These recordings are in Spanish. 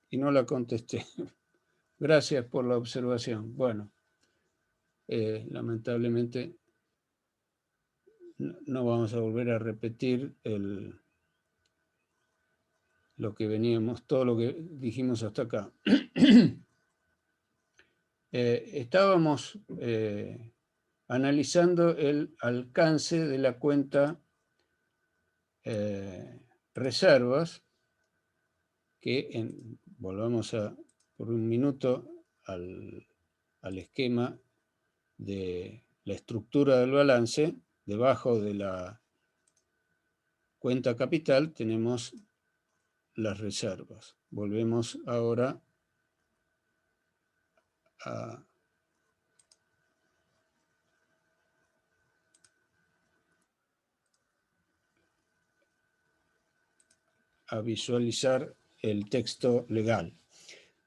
y no la contesté. Gracias por la observación. Bueno, lamentablemente no vamos a volver a repetir todo lo que dijimos hasta acá. Estábamos analizando el alcance de la cuenta reservas, que volvamos por un minuto al esquema de la estructura del balance. Debajo de la cuenta capital tenemos las reservas. Volvemos ahora a visualizar el texto legal.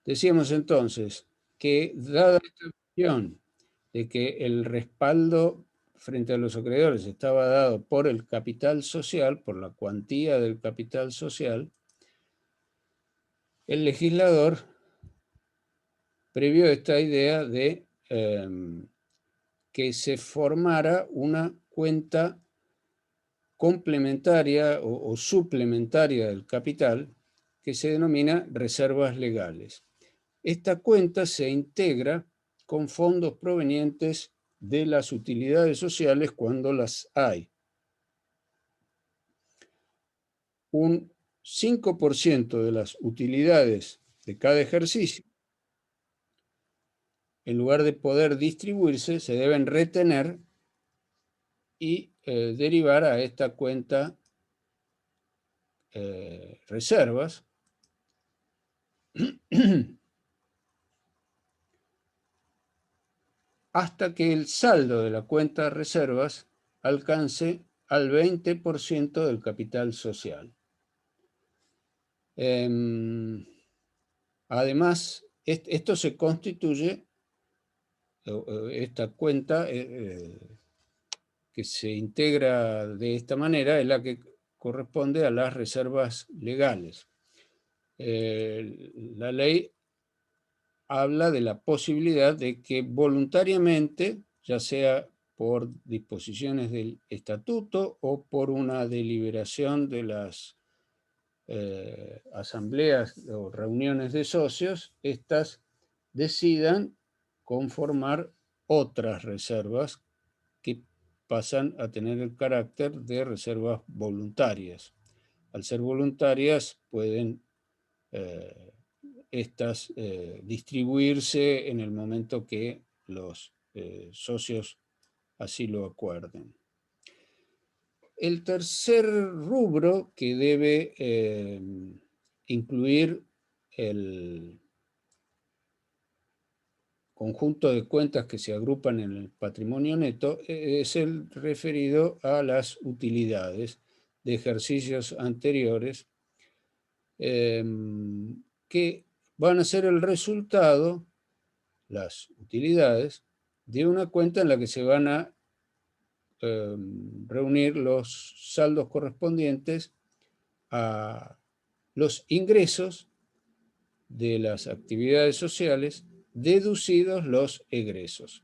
Decíamos entonces que, dada esta visión de que el respaldo frente a los acreedores estaba dado por el capital social, por la cuantía del capital social, el legislador previó esta idea de que se formara una cuenta complementaria o suplementaria del capital que se denomina reservas legales. Esta cuenta se integra con fondos provenientes de las utilidades sociales cuando las hay. Un 5% de las utilidades de cada ejercicio, en lugar de poder distribuirse, se deben retener y derivar a esta cuenta reservas hasta que el saldo de la cuenta reservas alcance al 20% del capital social. Además, esto se constituye, esta cuenta que se integra de esta manera es la que corresponde a las reservas legales. La ley habla de la posibilidad de que voluntariamente, ya sea por disposiciones del estatuto o por una deliberación de las asambleas o reuniones de socios, estas decidan conformar otras reservas que pasan a tener el carácter de reservas voluntarias. Al ser voluntarias pueden estas distribuirse en el momento que los socios así lo acuerden. El tercer rubro que debe incluir el conjunto de cuentas que se agrupan en el patrimonio neto es el referido a las utilidades de ejercicios anteriores que van a ser el resultado, las utilidades, de una cuenta en la que se van a reunir los saldos correspondientes a los ingresos de las actividades sociales, deducidos los egresos.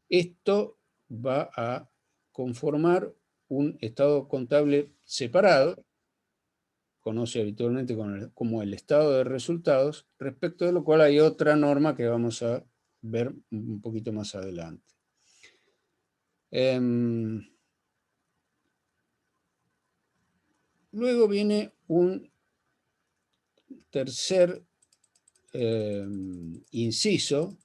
Esto va a conformar un estado contable separado, conoce habitualmente como el estado de resultados, respecto de lo cual hay otra norma que vamos a ver un poquito más adelante. Luego viene un tercer inciso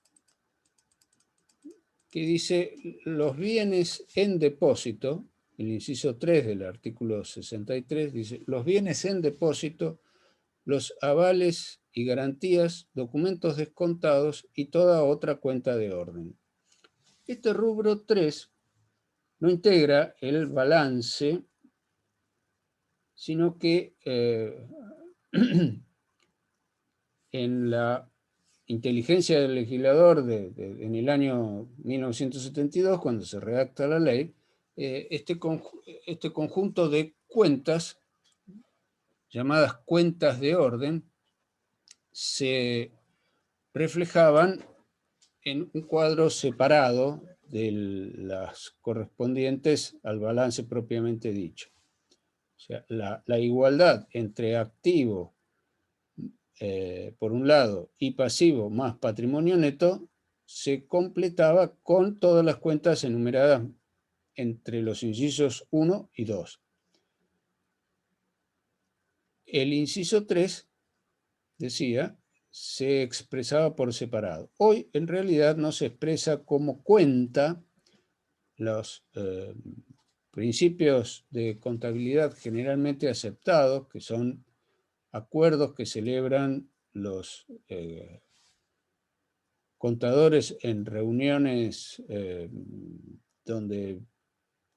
que dice: los bienes en depósito, el inciso 3 del artículo 63 dice: los bienes en depósito, los avales y garantías, documentos descontados y toda otra cuenta de orden. Este rubro 3 no integra el balance, sino que en la inteligencia del legislador en el año 1972, cuando se redacta la ley, este conjunto de cuentas, llamadas cuentas de orden, se reflejaban en un cuadro separado de las correspondientes al balance propiamente dicho. O sea, la igualdad entre activo, por un lado, y pasivo más patrimonio neto, se completaba con todas las cuentas enumeradas entre los incisos 1 y 2. El inciso 3, decía, se expresaba por separado. Hoy, en realidad, no se expresa como cuenta. Los principios de contabilidad generalmente aceptados, que son acuerdos que celebran los contadores en reuniones donde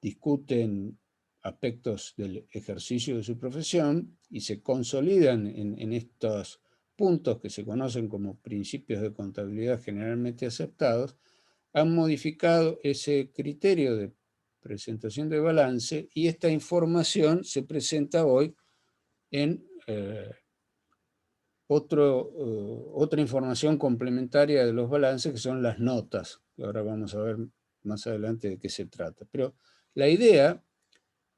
discuten aspectos del ejercicio de su profesión y se consolidan en estos puntos que se conocen como principios de contabilidad generalmente aceptados, han modificado ese criterio de presentación de balance y esta información se presenta hoy en otra información complementaria de los balances, que son las notas, que ahora vamos a ver más adelante de qué se trata. Pero la idea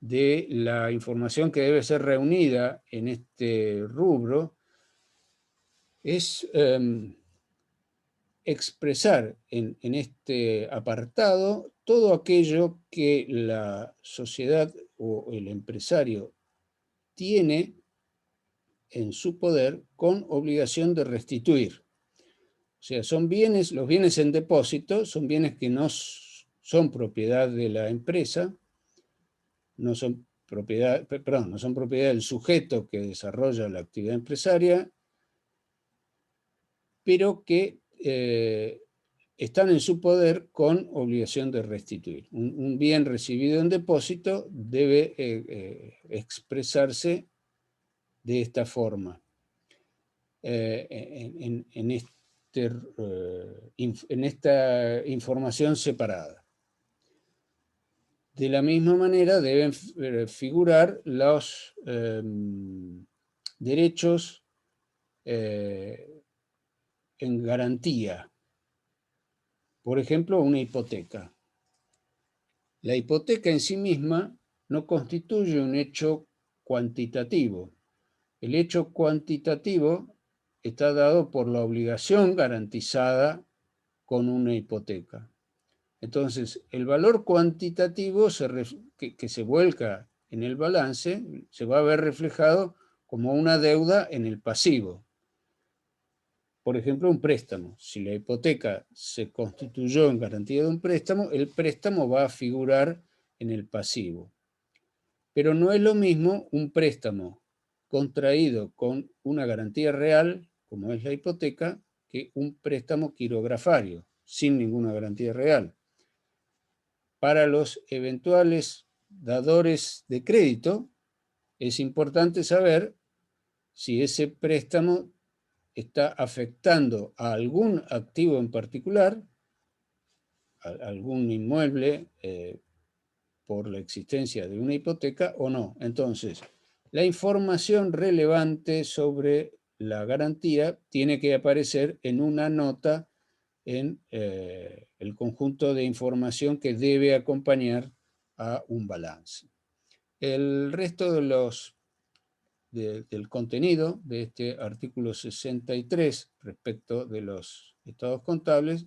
de la información que debe ser reunida en este rubro es expresar en este apartado todo aquello que la sociedad o el empresario tiene en su poder con obligación de restituir. O sea, son bienes, los bienes en depósito son bienes que no son propiedad de la empresa, no son propiedad del sujeto que desarrolla la actividad empresaria, pero que están en su poder con obligación de restituir. Un bien recibido en depósito debe expresarse de esta forma. En esta información separada. De la misma manera deben figurar los derechos en garantía. Por ejemplo, una hipoteca. La hipoteca en sí misma no constituye un hecho cuantitativo. El hecho cuantitativo está dado por la obligación garantizada con una hipoteca. Entonces, el valor cuantitativo que se vuelca en el balance se va a ver reflejado como una deuda en el pasivo. Por ejemplo, un préstamo. Si la hipoteca se constituyó en garantía de un préstamo, el préstamo va a figurar en el pasivo. Pero no es lo mismo un préstamo contraído con una garantía real, como es la hipoteca, que un préstamo quirografario, sin ninguna garantía real. Para los eventuales dadores de crédito, es importante saber si ese préstamo está afectando a algún activo en particular, a algún inmueble por la existencia de una hipoteca o no. Entonces, la información relevante sobre la garantía tiene que aparecer en una nota en el conjunto de información que debe acompañar a un balance. El resto del contenido de este artículo 63 respecto de los estados contables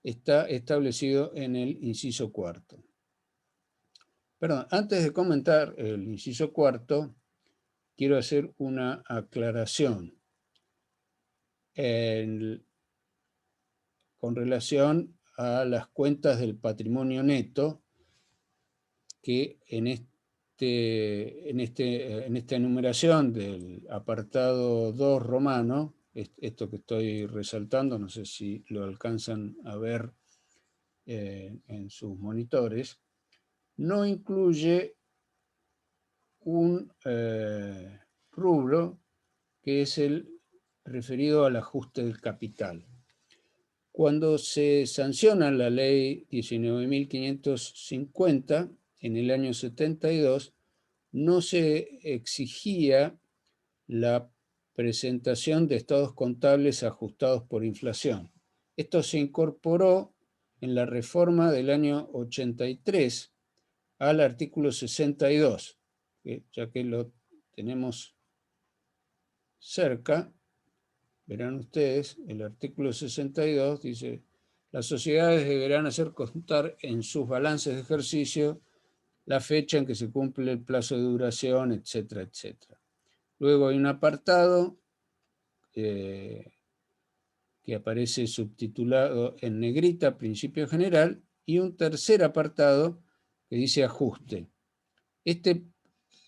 está establecido en el inciso cuarto. Perdón, antes de comentar el inciso cuarto, quiero hacer una aclaración con relación a las cuentas del patrimonio neto que en esta enumeración del apartado 2 romano, esto que estoy resaltando, no sé si lo alcanzan a ver en sus monitores, no incluye un rubro que es el referido al ajuste del capital. Cuando se sanciona la ley 19.550 en el año 72, no se exigía la presentación de estados contables ajustados por inflación. Esto se incorporó en la reforma del año 83 al artículo 62, ya que lo tenemos cerca, verán ustedes, el artículo 62 dice: las sociedades deberán hacer constar en sus balances de ejercicio la fecha en que se cumple el plazo de duración, etcétera, etcétera. Luego hay un apartado que aparece subtitulado en negrita, principio general, y un tercer apartado que dice ajuste. Este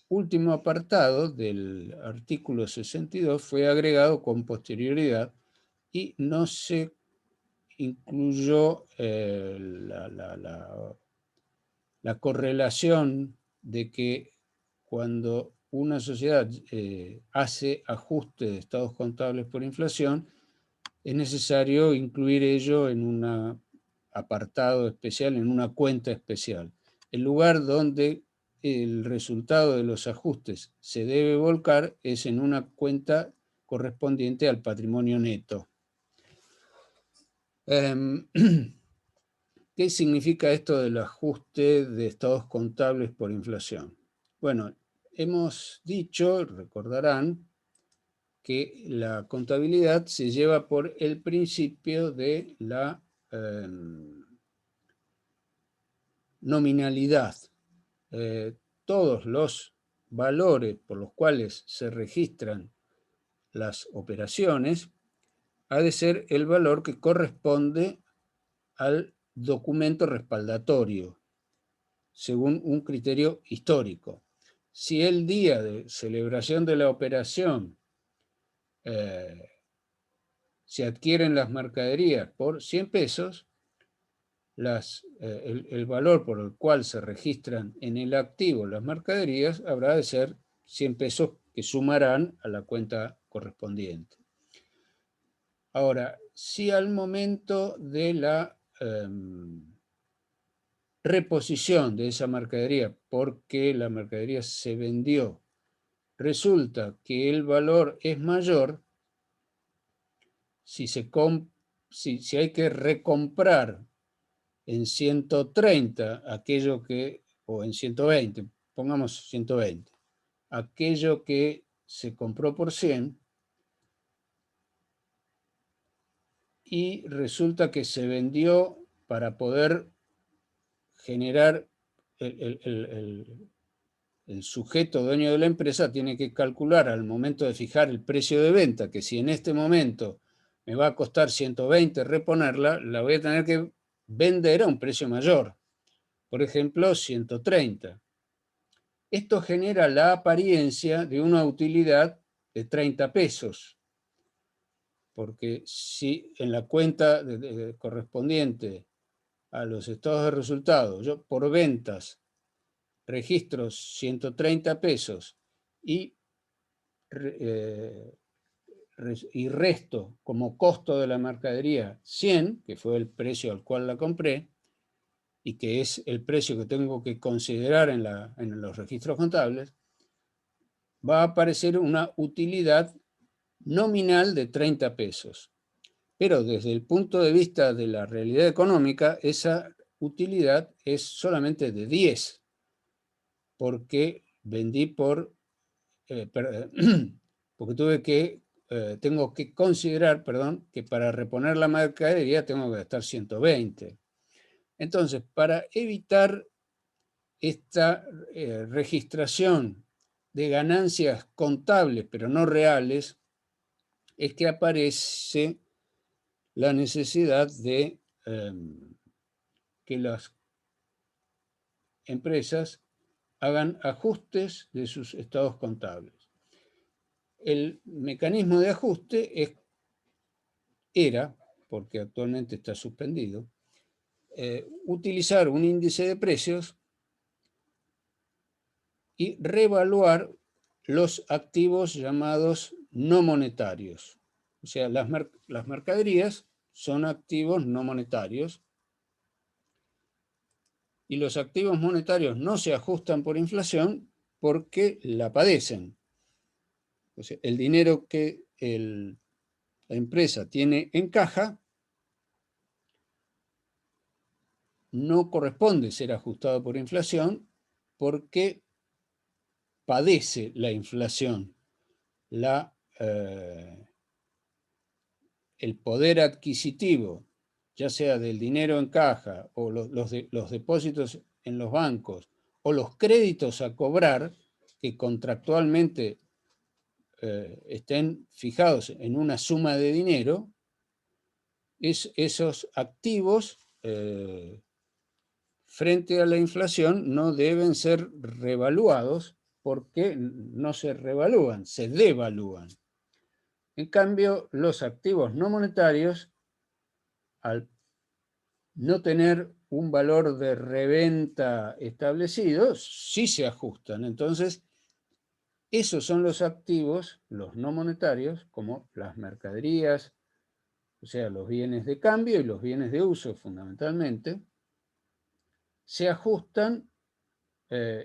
último apartado del artículo 62 fue agregado con posterioridad y no se incluyó la correlación de que cuando una sociedad hace ajuste de estados contables por inflación, es necesario incluir ello en un apartado especial, en una cuenta especial. El lugar donde el resultado de los ajustes se debe volcar es en una cuenta correspondiente al patrimonio neto. ¿Qué significa esto del ajuste de estados contables por inflación? Bueno, hemos dicho, recordarán, que la contabilidad se lleva por el principio de la nominalidad. Todos los valores por los cuales se registran las operaciones ha de ser el valor que corresponde al documento respaldatorio, según un criterio histórico. Si el día de celebración de la operación se adquieren las mercaderías por 100 pesos, el valor por el cual se registran en el activo las mercaderías habrá de ser 100 pesos que sumarán a la cuenta correspondiente. Ahora, si al momento de la reposición de esa mercadería, porque la mercadería se vendió, resulta que el valor es mayor, si hay que recomprar en 130 aquello que, o en 120, pongamos 120, aquello que se compró por 100, y resulta que se vendió para poder generar el sujeto dueño de la empresa tiene que calcular al momento de fijar el precio de venta, que si en este momento me va a costar 120 reponerla, la voy a tener que vender a un precio mayor, por ejemplo 130. Esto genera la apariencia de una utilidad de 30 pesos, porque si en la cuenta correspondiente a los estados de resultados yo por ventas registro 130 pesos y resto como costo de la mercadería 100, que fue el precio al cual la compré, y que es el precio que tengo que considerar en los registros contables, va a aparecer una utilidad nominal de 30 pesos. Pero desde el punto de vista de la realidad económica, esa utilidad es solamente de 10, porque vendí porque tengo que considerar, que para reponer la mercadería tengo que gastar 120. Entonces, para evitar esta registración de ganancias contables, pero no reales, es que aparece la necesidad de que las empresas hagan ajustes de sus estados contables. El mecanismo de ajuste era, porque actualmente está suspendido, utilizar un índice de precios y revaluar los activos llamados no monetarios. O sea, las mercaderías son activos no monetarios y los activos monetarios no se ajustan por inflación porque la padecen. o sea, el dinero que la empresa tiene en caja no corresponde ser ajustado por inflación porque padece la inflación, el poder adquisitivo, ya sea del dinero en caja o los depósitos en los bancos o los créditos a cobrar que contractualmente estén fijados en una suma de dinero, esos activos frente a la inflación no deben ser revaluados porque no se revalúan, se devalúan. En cambio, los activos no monetarios, al no tener un valor de reventa establecido, sí se ajustan. Entonces, esos son los activos, los no monetarios, como las mercaderías, o sea, los bienes de cambio y los bienes de uso fundamentalmente, se ajustan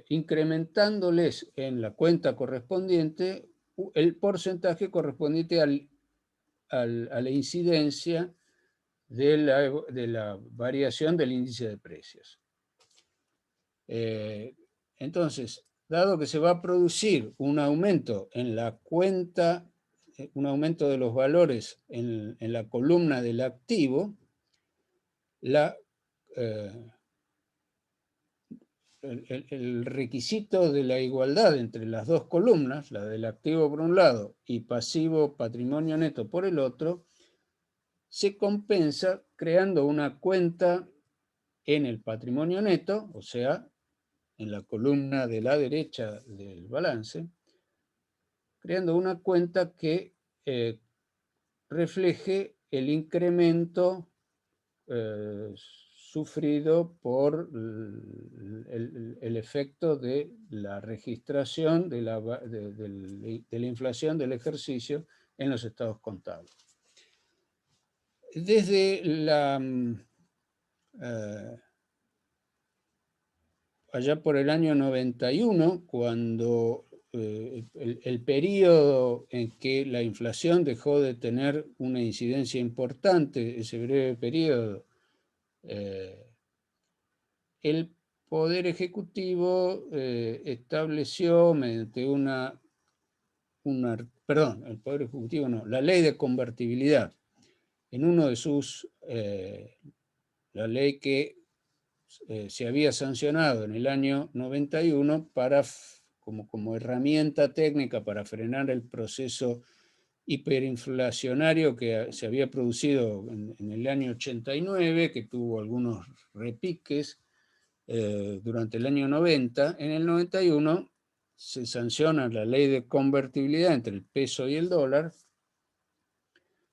incrementándoles en la cuenta correspondiente el porcentaje correspondiente a la incidencia de la variación del índice de precios. Entonces, dado que se va a producir un aumento en la cuenta, un aumento de los valores en la columna del activo, el requisito de la igualdad entre las dos columnas, la del activo por un lado y pasivo patrimonio neto por el otro, se compensa creando una cuenta en el patrimonio neto, o sea, en la columna de la derecha del balance, creando una cuenta que refleje el incremento sufrido por el efecto de la registración de la inflación del ejercicio en los estados contables. Desde allá por el año 91, cuando el periodo en que la inflación dejó de tener una incidencia importante, ese breve periodo, el Poder Ejecutivo estableció mediante el Poder Ejecutivo no, la Ley de Convertibilidad, en uno de sus, la ley que se había sancionado en el año 91 como herramienta técnica para frenar el proceso hiperinflacionario que se había producido en el año 89, que tuvo algunos repiques durante el año 90. En el 91 se sanciona la ley de convertibilidad entre el peso y el dólar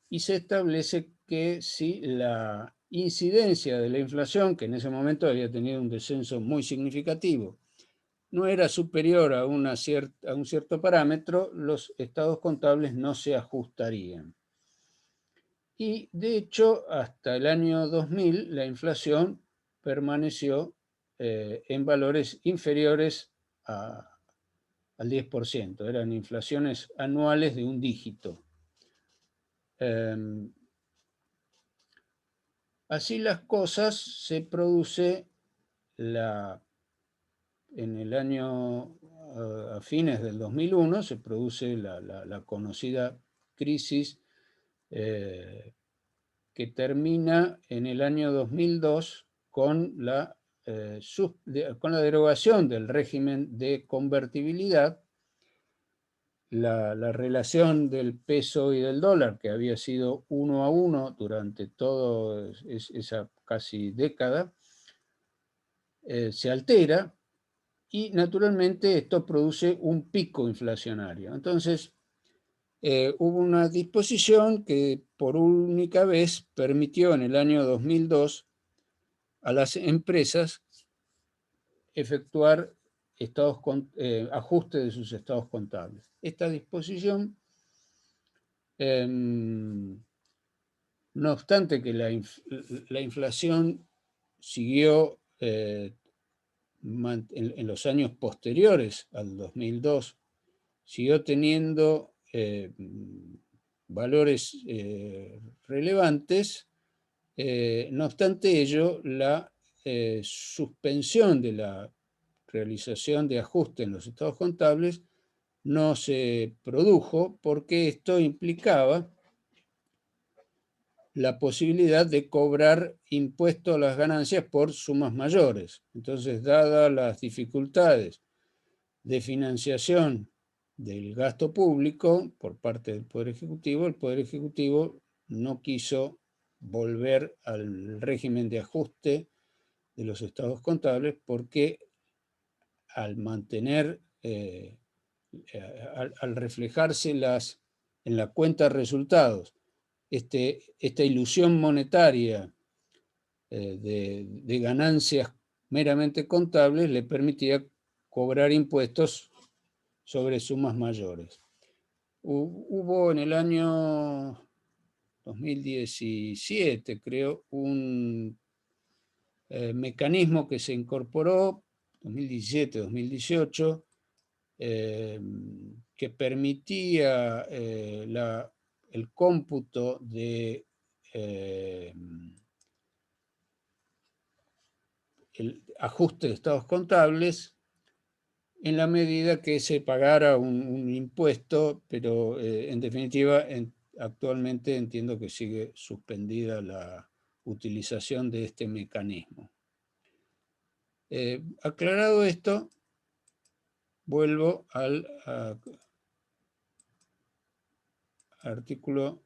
y se establece que si la incidencia de la inflación, que en ese momento había tenido un descenso muy significativo, no era superior a un cierto parámetro, los estados contables no se ajustarían. Y de hecho, hasta el año 2000, la inflación permaneció en valores inferiores al 10%. Eran inflaciones anuales de un dígito. Así las cosas, se produce en el año, a fines del 2001, se produce la conocida crisis que termina en el año 2002 con la derogación del régimen de convertibilidad. La relación del peso y del dólar, que había sido 1 a 1 durante toda esa casi década, se altera y naturalmente esto produce un pico inflacionario. Entonces, hubo una disposición que por única vez permitió en el año 2002 a las empresas efectuar ajuste de sus estados contables. Esta disposición, no obstante que la inflación siguió en los años posteriores al 2002, siguió teniendo valores relevantes. No obstante ello, la suspensión de la realización de ajustes en los estados contables no se produjo porque esto implicaba la posibilidad de cobrar impuesto a las ganancias por sumas mayores. Entonces, dadas las dificultades de financiación del gasto público por parte del Poder Ejecutivo, el Poder Ejecutivo no quiso volver al régimen de ajuste de los estados contables porque al mantener, al reflejarse en la cuenta de resultados, esta ilusión monetaria de ganancias meramente contables le permitía cobrar impuestos sobre sumas mayores. Hubo en el año 2017, creo, un mecanismo que se incorporó, 2017-2018, que permitía el cómputo de el ajuste de estados contables en la medida que se pagara un impuesto, pero en definitiva actualmente entiendo que sigue suspendida la utilización de este mecanismo. Aclarado esto, vuelvo al artículo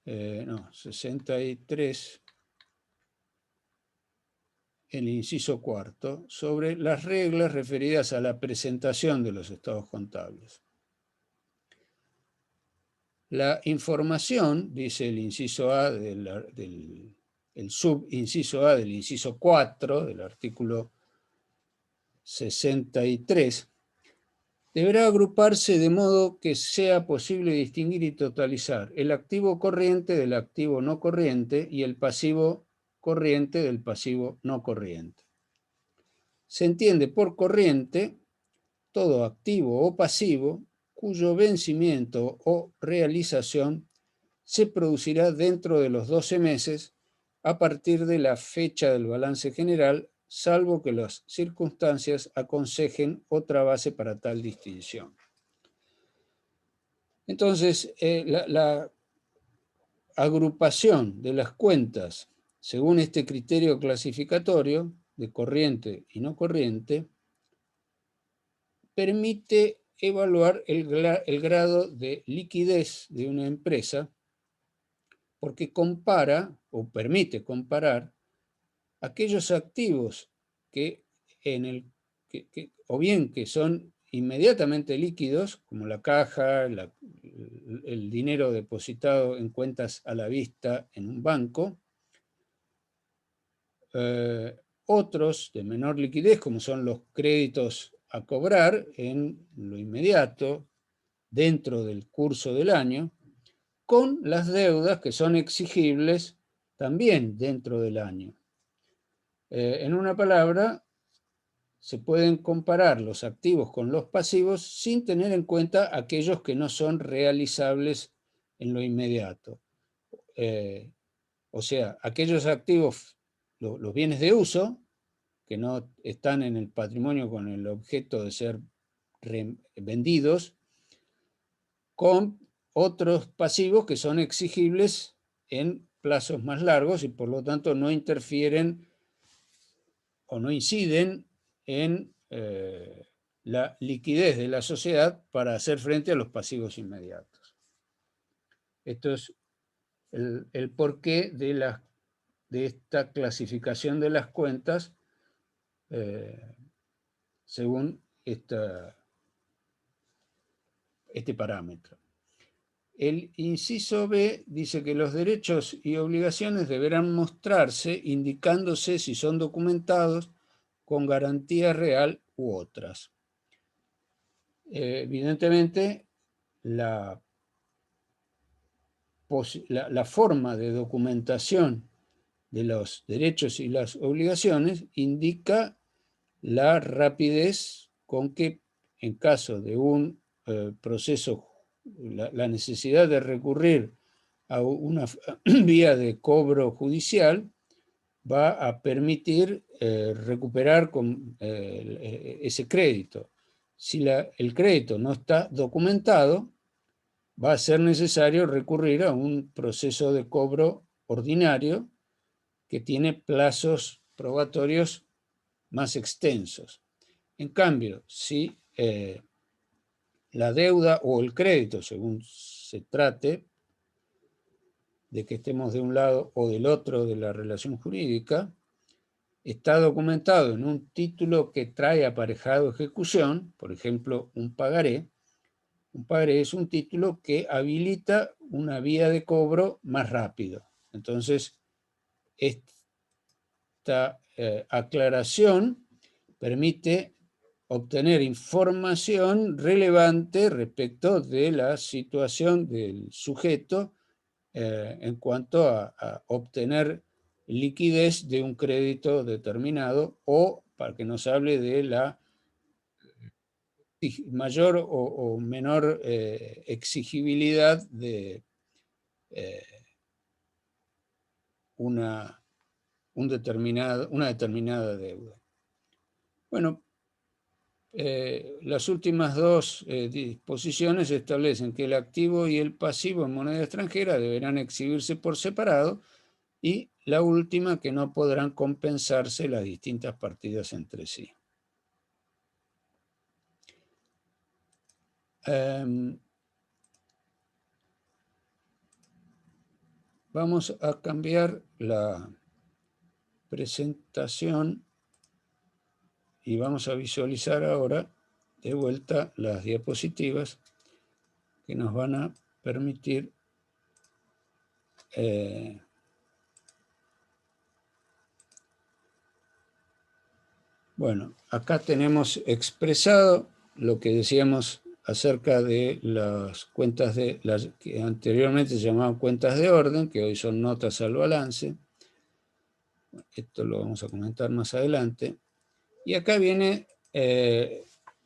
63, el inciso cuarto, sobre las reglas referidas a la presentación de los estados contables. La información, dice el inciso A el subinciso A del inciso 4 del artículo 63, deberá agruparse de modo que sea posible distinguir y totalizar el activo corriente del activo no corriente y el pasivo corriente del pasivo no corriente. Se entiende por corriente todo activo o pasivo cuyo vencimiento o realización se producirá dentro de los 12 meses a partir de la fecha del balance general, salvo que las circunstancias aconsejen otra base para tal distinción. Entonces, la agrupación de las cuentas según este criterio clasificatorio de corriente y no corriente permite evaluar el grado de liquidez de una empresa porque compara o permite comparar aquellos activos que o bien que son inmediatamente líquidos, como la caja, el dinero depositado en cuentas a la vista en un banco, otros de menor liquidez, como son los créditos a cobrar en lo inmediato, dentro del curso del año, con las deudas que son exigibles también dentro del año. En una palabra, se pueden comparar los activos con los pasivos sin tener en cuenta aquellos que no son realizables en lo inmediato. O sea, aquellos activos, los bienes de uso, que no están en el patrimonio con el objeto de ser vendidos, con otros pasivos que son exigibles en plazos más largos y por lo tanto no interfieren o no inciden en la liquidez de la sociedad para hacer frente a los pasivos inmediatos. Esto es el porqué de esta clasificación de las cuentas según este parámetro. El inciso B dice que los derechos y obligaciones deberán mostrarse indicándose si son documentados con garantía real u otras. Evidentemente, la forma de documentación de los derechos y las obligaciones indica la rapidez con que, en caso de un proceso, la necesidad de recurrir a una vía de cobro judicial va a permitir recuperar ese crédito. Si el crédito no está documentado, va a ser necesario recurrir a un proceso de cobro ordinario que tiene plazos probatorios más extensos. En cambio, si la deuda o el crédito, según se trate, de que estemos de un lado o del otro de la relación jurídica, está documentado en un título que trae aparejado ejecución, por ejemplo, un pagaré. Un pagaré es un título que habilita una vía de cobro más rápido. Entonces, esta aclaración permite obtener información relevante respecto de la situación del sujeto en cuanto a obtener liquidez de un crédito determinado o para que nos hable de la mayor o menor exigibilidad de una determinada deuda. Bueno, las últimas dos disposiciones establecen que el activo y el pasivo en moneda extranjera deberán exhibirse por separado y la última que no podrán compensarse las distintas partidas entre sí. Vamos a cambiar la presentación y vamos a visualizar ahora de vuelta las diapositivas que nos van a permitir bueno, acá tenemos expresado lo que decíamos acerca de las cuentas de las que anteriormente se llamaban cuentas de orden, que hoy son notas al balance. Esto lo vamos a comentar más adelante. Y acá viene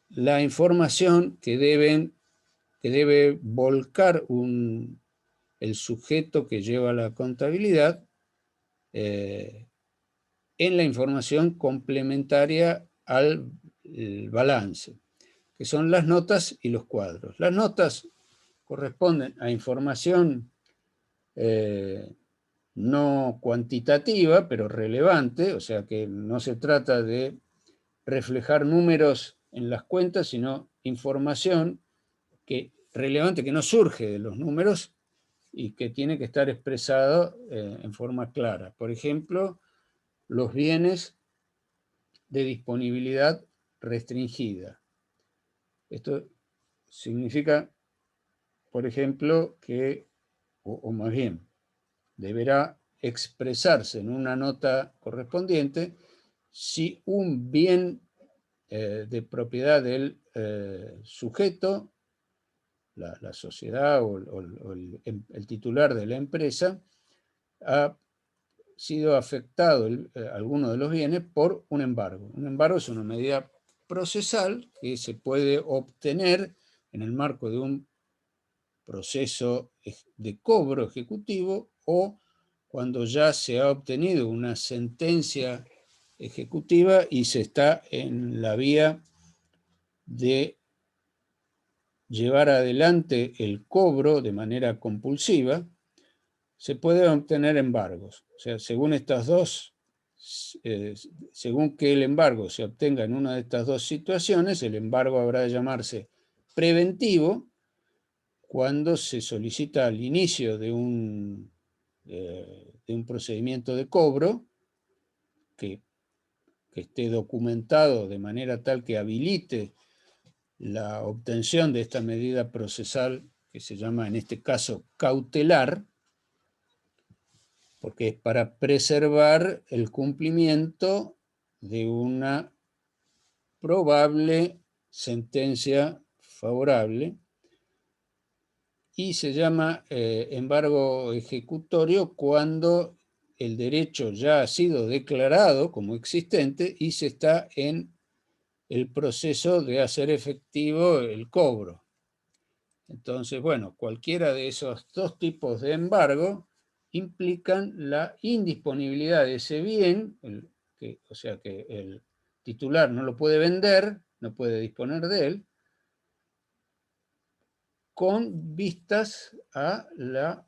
la información que debe volcar el sujeto que lleva la contabilidad en la información complementaria al balance, que son las notas y los cuadros. Las notas corresponden a información no cuantitativa, pero relevante, o sea que no se trata de reflejar números en las cuentas, sino información relevante que no surge de los números y que tiene que estar expresado en forma clara. Por ejemplo, los bienes de disponibilidad restringida. Esto significa, por ejemplo, que, o más bien, deberá expresarse en una nota correspondiente si un bien de propiedad del sujeto, la sociedad o el titular de la empresa, ha sido afectado alguno de los bienes por un embargo. Un embargo es una medida procesal que se puede obtener en el marco de un proceso de cobro ejecutivo o cuando ya se ha obtenido una sentencia ejecutiva y se está en la vía de llevar adelante el cobro de manera compulsiva, se pueden obtener embargos. O sea, según estas dos, según que el embargo se obtenga en una de estas dos situaciones, el embargo habrá de llamarse preventivo cuando se solicita al inicio de un procedimiento de cobro que esté documentado de manera tal que habilite la obtención de esta medida procesal que se llama en este caso cautelar, porque es para preservar el cumplimiento de una probable sentencia favorable, y se llama embargo ejecutorio cuando el derecho ya ha sido declarado como existente y se está en el proceso de hacer efectivo el cobro. Entonces, bueno, cualquiera de esos dos tipos de embargo implican la indisponibilidad de ese bien, o sea que el titular no lo puede vender, no puede disponer de él, con vistas a la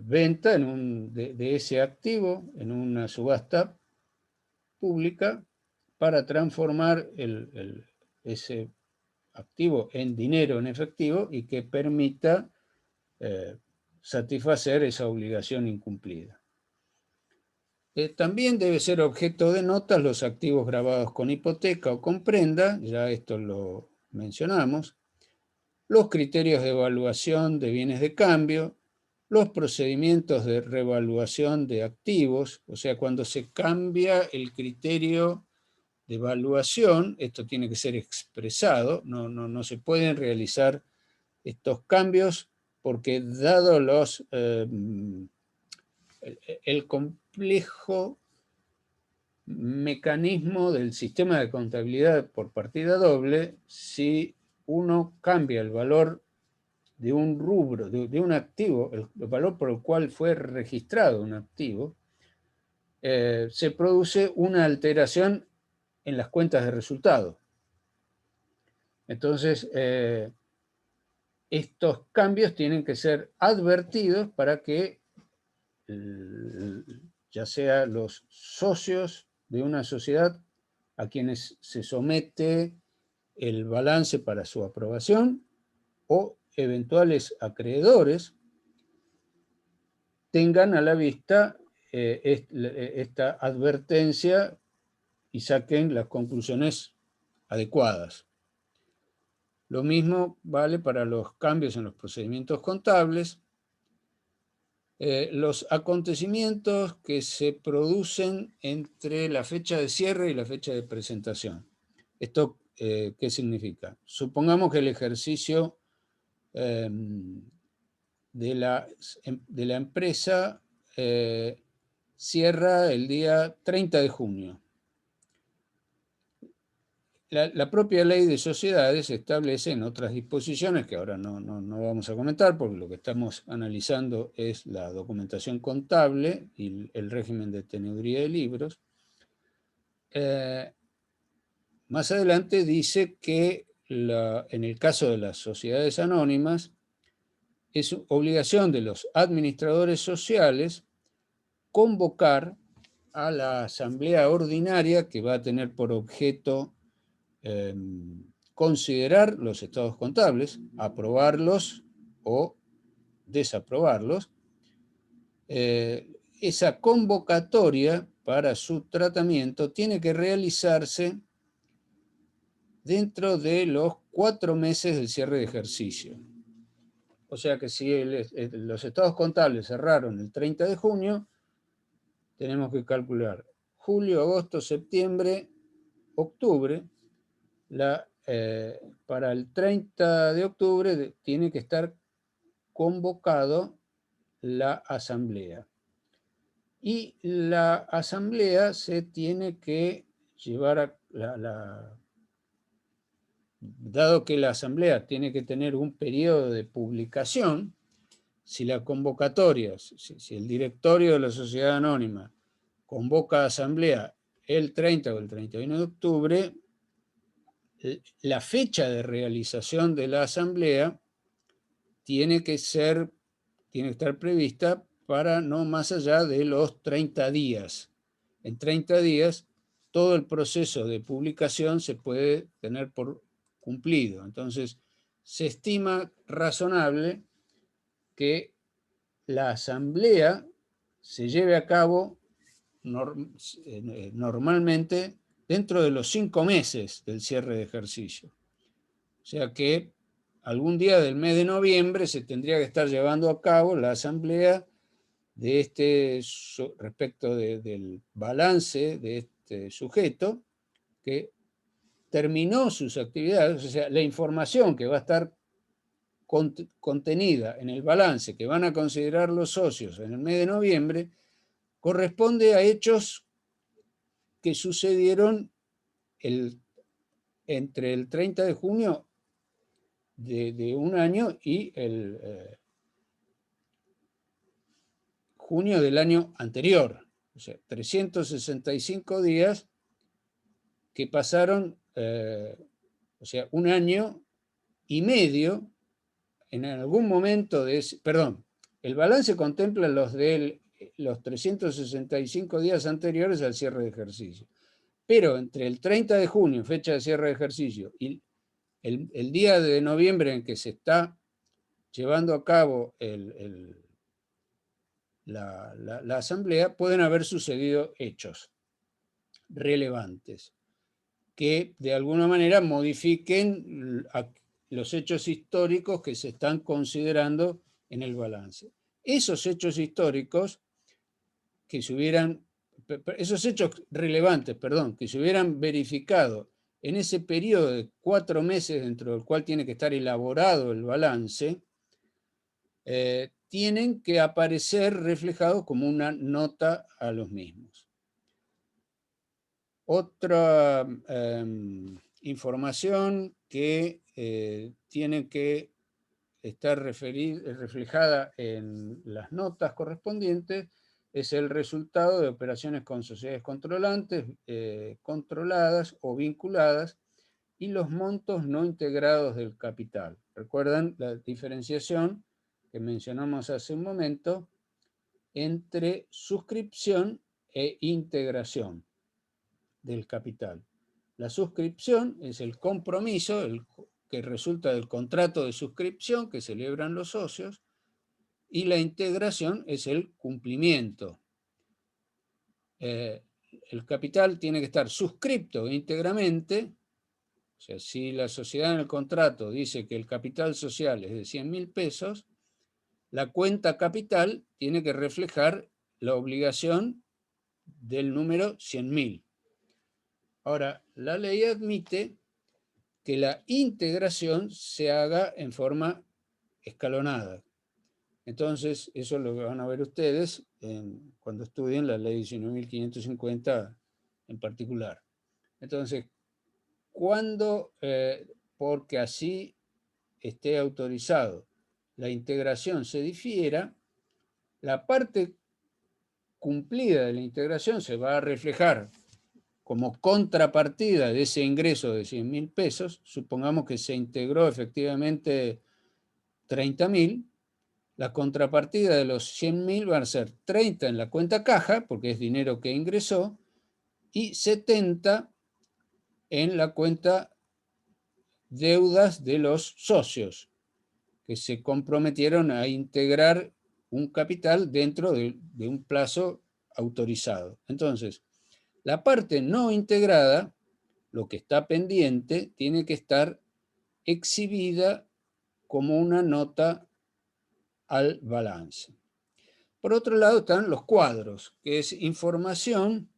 venta de ese activo en una subasta pública para transformar ese activo en dinero en efectivo y que permita satisfacer esa obligación incumplida. También debe ser objeto de notas los activos grabados con hipoteca o con prenda, ya esto lo mencionamos, los criterios de evaluación de bienes de cambio, los procedimientos de revaluación de activos, o sea, cuando se cambia el criterio de evaluación, esto tiene que ser expresado, no se pueden realizar estos cambios porque dado el complejo mecanismo del sistema de contabilidad por partida doble, si uno cambia el valor de un rubro, de un activo, el valor por el cual fue registrado un activo, se produce una alteración en las cuentas de resultado. Entonces, estos cambios tienen que ser advertidos para que ya sea los socios de una sociedad a quienes se somete el balance para su aprobación o eventuales acreedores tengan a la vista esta advertencia y saquen las conclusiones adecuadas. Lo mismo vale para los cambios en los procedimientos contables. Los acontecimientos que se producen entre la fecha de cierre y la fecha de presentación. ¿Esto qué significa? Supongamos que el ejercicio de la empresa cierra el día 30 de junio. La propia ley de sociedades establece en otras disposiciones, que ahora no vamos a comentar, porque lo que estamos analizando es la documentación contable y el régimen de teneduría de libros. Más adelante dice que en el caso de las sociedades anónimas, es obligación de los administradores sociales convocar a la asamblea ordinaria que va a tener por objeto considerar los estados contables, aprobarlos o desaprobarlos. Esa convocatoria para su tratamiento tiene que realizarse dentro de los 4 meses del cierre de ejercicio. O sea que si los estados contables cerraron el 30 de junio, tenemos que calcular julio, agosto, septiembre, octubre. Para el 30 de octubre tiene que estar convocado la asamblea. Y la asamblea se tiene que llevar dado que la asamblea tiene que tener un periodo de publicación, si la convocatoria, si el directorio de la sociedad anónima convoca a asamblea el 30 o el 31 de octubre, la fecha de realización de la asamblea tiene que estar prevista para no más allá de los 30 días. En 30 días, todo el proceso de publicación se puede tener por cumplido. Entonces, se estima razonable que la asamblea se lleve a cabo normalmente dentro de los 5 meses del cierre de ejercicio. O sea que algún día del mes de noviembre se tendría que estar llevando a cabo la asamblea de respecto del balance de este sujeto que terminó sus actividades, o sea, la información que va a estar contenida en el balance que van a considerar los socios en el mes de noviembre corresponde a hechos que sucedieron entre el 30 de junio de un año y el junio del año anterior. O sea, 365 días que pasaron, o sea, un año y medio en algún momento de ese, perdón, el balance contempla los 365 días anteriores al cierre de ejercicio. Pero entre el 30 de junio, fecha de cierre de ejercicio, y el día de noviembre en que se está llevando a cabo la asamblea, pueden haber sucedido hechos relevantes que de alguna manera modifiquen los hechos históricos que se están considerando en el balance. Esos hechos históricos que se hubieran, esos hechos relevantes, perdón, que se hubieran verificado en ese periodo de 4 meses dentro del cual tiene que estar elaborado el balance, tienen que aparecer reflejados como una nota a los mismos. Otra información que tiene que estar reflejada en las notas correspondientes es el resultado de operaciones con sociedades controlantes, controladas o vinculadas, y los montos no integrados del capital. ¿Recuerdan la diferenciación que mencionamos hace un momento entre suscripción e integración del capital? La suscripción es el compromiso que resulta del contrato de suscripción que celebran los socios, y la integración es el cumplimiento. El capital tiene que estar suscripto íntegramente. O sea, si la sociedad en el contrato dice que el capital social es de 100.000 pesos, la cuenta capital tiene que reflejar la obligación del número 100.000. Ahora, la ley admite que la integración se haga en forma escalonada. Entonces, eso lo van a ver ustedes cuando estudien la ley 19.550 en particular. Entonces, cuando, porque así esté autorizado, la integración se difiera, la parte cumplida de la integración se va a reflejar como contrapartida de ese ingreso de 100.000 pesos. Supongamos que se integró efectivamente 30.000, la contrapartida de los 100.000 van a ser 30 en la cuenta caja, porque es dinero que ingresó, y 70 en la cuenta deudas de los socios, que se comprometieron a integrar un capital dentro de un plazo autorizado. Entonces, la parte no integrada, lo que está pendiente, tiene que estar exhibida como una nota al balance. Por otro lado están los cuadros, que es información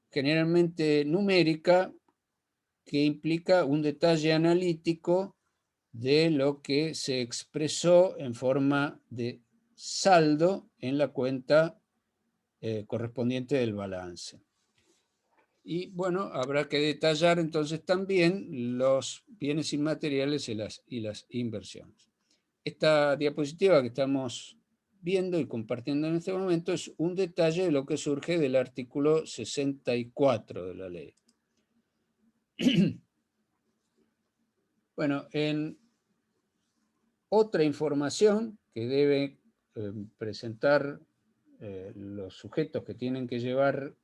generalmente numérica que implica un detalle analítico de lo que se expresó en forma de saldo en la cuenta correspondiente del balance. Y bueno, habrá que detallar entonces también los bienes inmateriales y las inversiones. Esta diapositiva que estamos viendo y compartiendo en este momento es un detalle de lo que surge del artículo 64 de la ley. Bueno, en otra información que debe presentar los sujetos que tienen que llevar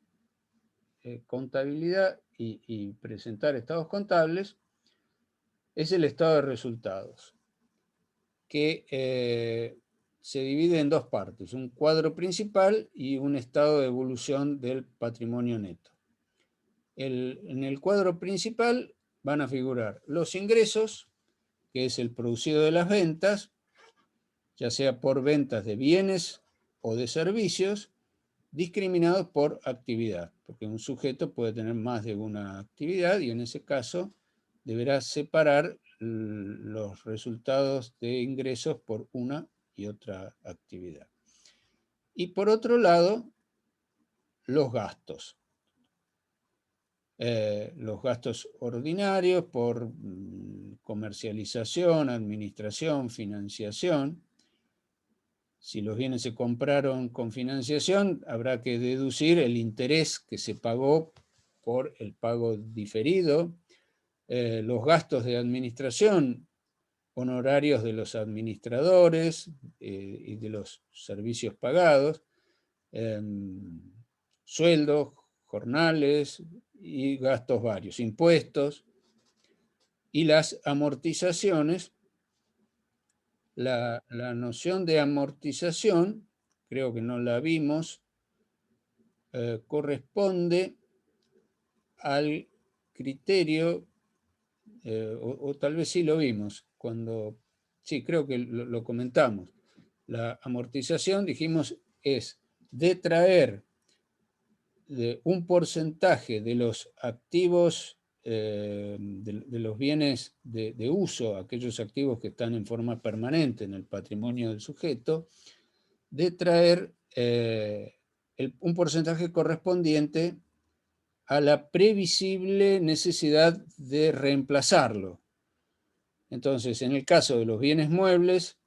contabilidad y presentar estados contables es el estado de resultados, que se divide en dos partes: un cuadro principal y un estado de evolución del patrimonio neto. En el cuadro principal van a figurar los ingresos, que es el producido de las ventas, ya sea por ventas de bienes o de servicios, discriminados por actividad, porque un sujeto puede tener más de una actividad y en ese caso deberá separar los resultados de ingresos por una y otra actividad. Y por otro lado, los gastos. los gastos ordinarios por comercialización, administración, financiación. Si los bienes se compraron con financiación, habrá que deducir el interés que se pagó por el pago diferido, los gastos de administración, honorarios de los administradores y de los servicios pagados, sueldos, jornales y gastos varios, impuestos, y las amortizaciones. La noción de amortización, creo que no la vimos, corresponde al criterio, o tal vez sí lo vimos, sí, creo que lo comentamos. La amortización, dijimos, es detraer un porcentaje de los activos, de los bienes de uso, aquellos activos que están en forma permanente en el patrimonio del sujeto, detraer un porcentaje correspondiente a la previsible necesidad de reemplazarlo. Entonces, en el caso de los bienes muebles,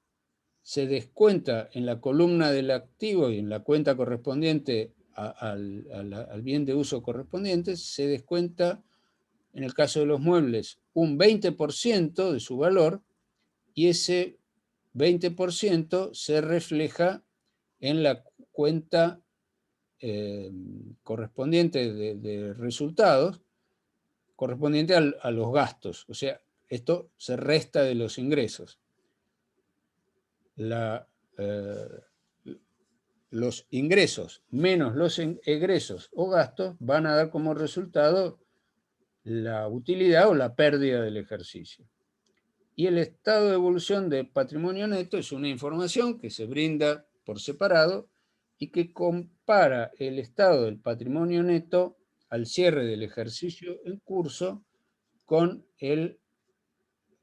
se descuenta en la columna del activo y en la cuenta correspondiente al bien de uso correspondiente, se descuenta, en el caso de los muebles, un 20% de su valor, y ese 20% se refleja en la cuenta correspondiente de resultados, correspondiente a los gastos. O sea, esto se resta de los ingresos. Los ingresos menos los egresos o gastos van a dar como resultado la utilidad o la pérdida del ejercicio. Y el estado de evolución del patrimonio neto es una información que se brinda por separado y que compara el estado del patrimonio neto al cierre del ejercicio en curso con el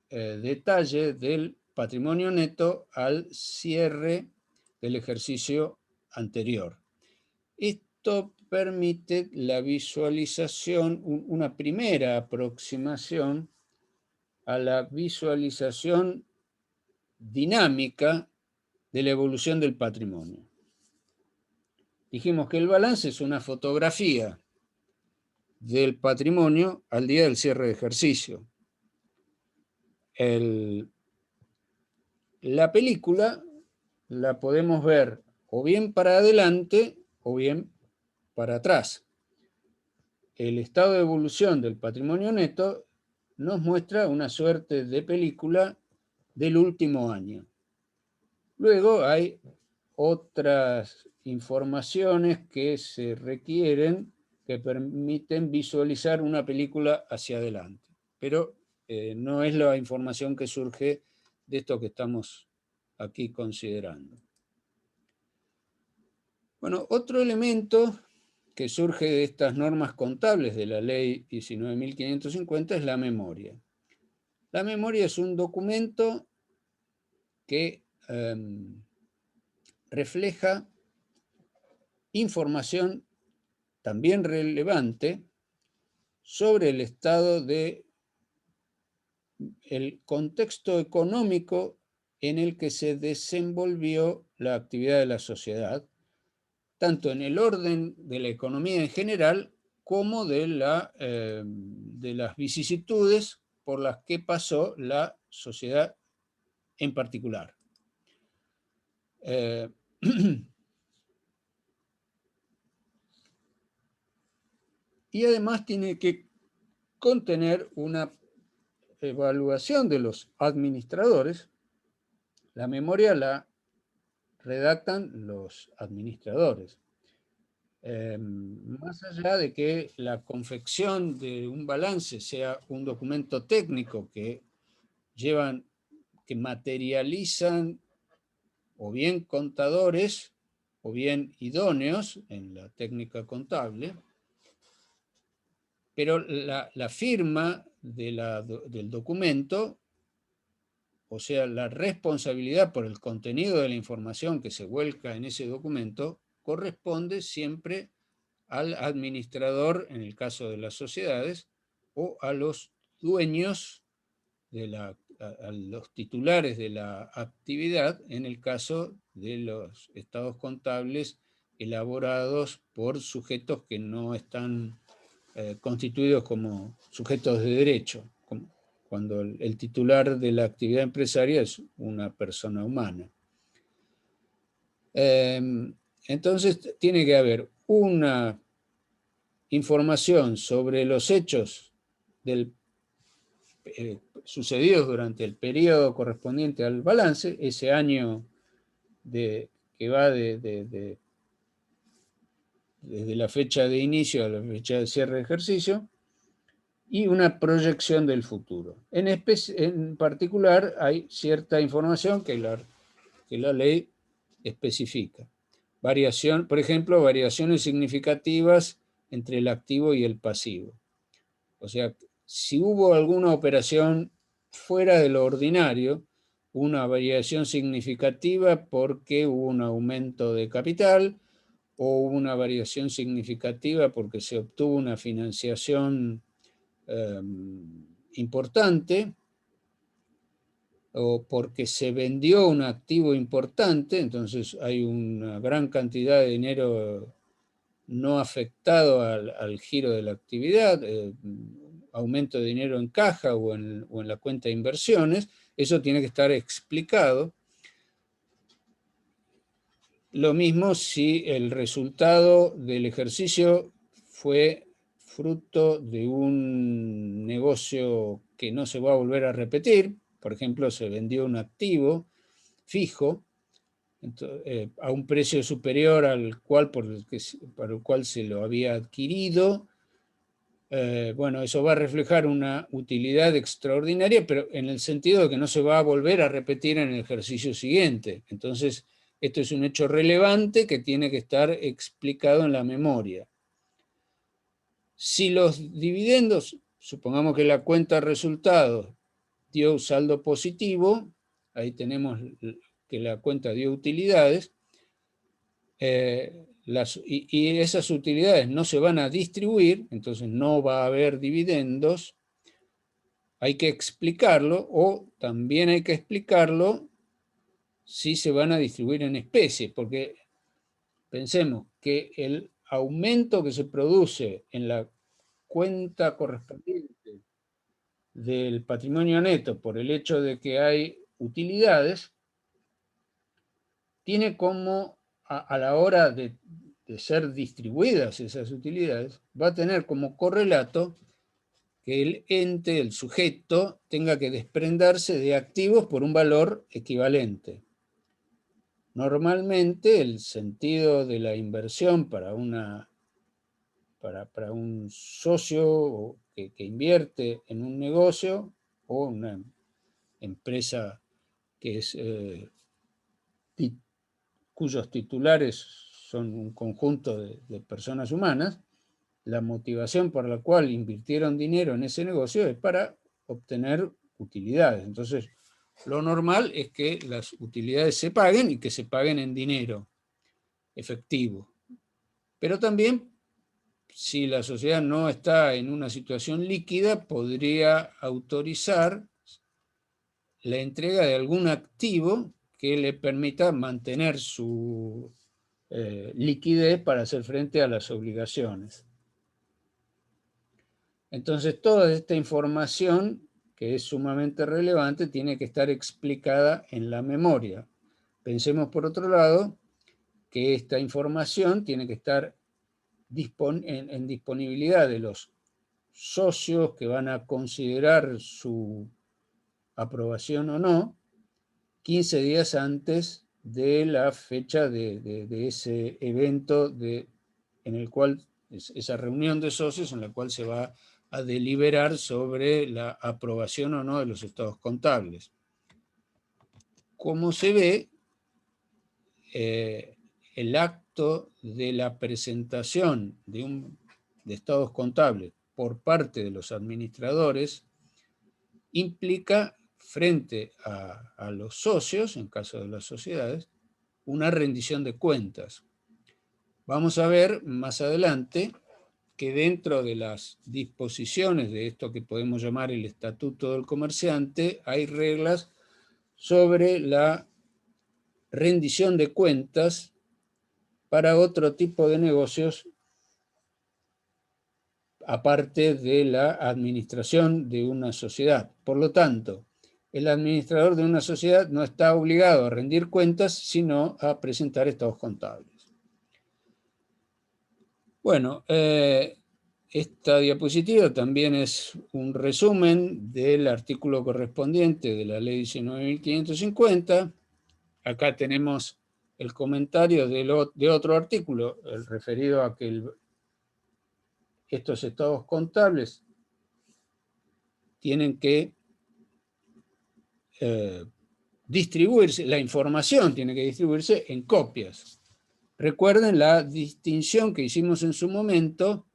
detalle del patrimonio neto al cierre del ejercicio anterior. Esto permite la visualización, una primera aproximación a la visualización dinámica de la evolución del patrimonio. Dijimos que el balance es una fotografía del patrimonio al día del cierre de ejercicio. La película la podemos ver o bien para adelante o bien para atrás. El estado de evolución del patrimonio neto nos muestra una suerte de película del último año. Luego hay otras informaciones que se requieren que permiten visualizar una película hacia adelante. Pero no es la información que surge de esto que estamos aquí considerando. Bueno, otro elemento que surge de estas normas contables de la ley 19.550 es la memoria. La memoria es un documento que refleja información también relevante sobre el estado del contexto económico en el que se desenvolvió la actividad de la sociedad, tanto en el orden de la economía en general como de las vicisitudes por las que pasó la sociedad en particular. Y además tiene que contener una evaluación de los administradores. La memoria la redactan los administradores. Más allá de que la confección de un balance sea un documento técnico que materializan o bien contadores o bien idóneos en la técnica contable, pero la firma del documento, o sea, la responsabilidad por el contenido de la información que se vuelca en ese documento, corresponde siempre al administrador en el caso de las sociedades o a los dueños, a los titulares de la actividad en el caso de los estados contables elaborados por sujetos que no están constituidos como sujetos de derecho, cuando el titular de la actividad empresaria es una persona humana. Entonces tiene que haber una información sobre los hechos sucedidos durante el periodo correspondiente al balance, ese año que va desde la fecha de inicio a la fecha de cierre de ejercicio, y una proyección del futuro. En particular, hay cierta información que la ley especifica. Por ejemplo, variaciones significativas entre el activo y el pasivo. O sea, si hubo alguna operación fuera de lo ordinario, una variación significativa porque hubo un aumento de capital, o una variación significativa porque se obtuvo una financiación importante, o porque se vendió un activo importante, entonces hay una gran cantidad de dinero no afectado al giro de la actividad, aumento de dinero en caja o en la cuenta de inversiones, eso tiene que estar explicado. Lo mismo si el resultado del ejercicio fue fruto de un negocio que no se va a volver a repetir. Por ejemplo, se vendió un activo fijo a un precio superior al cual por el cual se lo había adquirido. Bueno, eso va a reflejar una utilidad extraordinaria, pero en el sentido de que no se va a volver a repetir en el ejercicio siguiente. Entonces, esto es un hecho relevante que tiene que estar explicado en la memoria. Si los dividendos, supongamos que la cuenta de resultados dio saldo positivo, ahí tenemos que la cuenta dio utilidades, y esas utilidades no se van a distribuir, entonces no va a haber dividendos, hay que explicarlo, o también hay que explicarlo si se van a distribuir en especie, porque pensemos que el aumento que se produce en la cuenta correspondiente del patrimonio neto por el hecho de que hay utilidades, tiene como a la hora de ser distribuidas esas utilidades, va a tener como correlato que el ente, el sujeto, tenga que desprenderse de activos por un valor equivalente. Normalmente el sentido de la inversión para un socio que invierte en un negocio o una empresa que es, cuyos titulares son un conjunto de personas humanas, la motivación por la cual invirtieron dinero en ese negocio es para obtener utilidades. Entonces, lo normal es que las utilidades se paguen y que se paguen en dinero efectivo. Pero también, si la sociedad no está en una situación líquida, podría autorizar la entrega de algún activo que le permita mantener su liquidez para hacer frente a las obligaciones. Entonces, toda esta información, que es sumamente relevante, tiene que estar explicada en la memoria. Pensemos, por otro lado, que esta información tiene que estar en disponibilidad de los socios que van a considerar su aprobación o no, 15 días antes de la fecha de ese evento en el cual, esa reunión de socios en la cual se va a deliberar sobre la aprobación o no de los estados contables. Como se ve, el acto de la presentación de estados contables por parte de los administradores implica, frente a los socios, en caso de las sociedades, una rendición de cuentas. Vamos a ver más adelante que dentro de las disposiciones de esto que podemos llamar el Estatuto del Comerciante, hay reglas sobre la rendición de cuentas para otro tipo de negocios aparte de la administración de una sociedad. Por lo tanto, el administrador de una sociedad no está obligado a rendir cuentas, sino a presentar estados contables. Bueno, esta diapositiva también es un resumen del artículo correspondiente de la ley 19.550. Acá tenemos el comentario de otro artículo, el referido a que estos estados contables tienen que distribuirse, la información tiene que distribuirse en copias. Recuerden la distinción que hicimos en su momento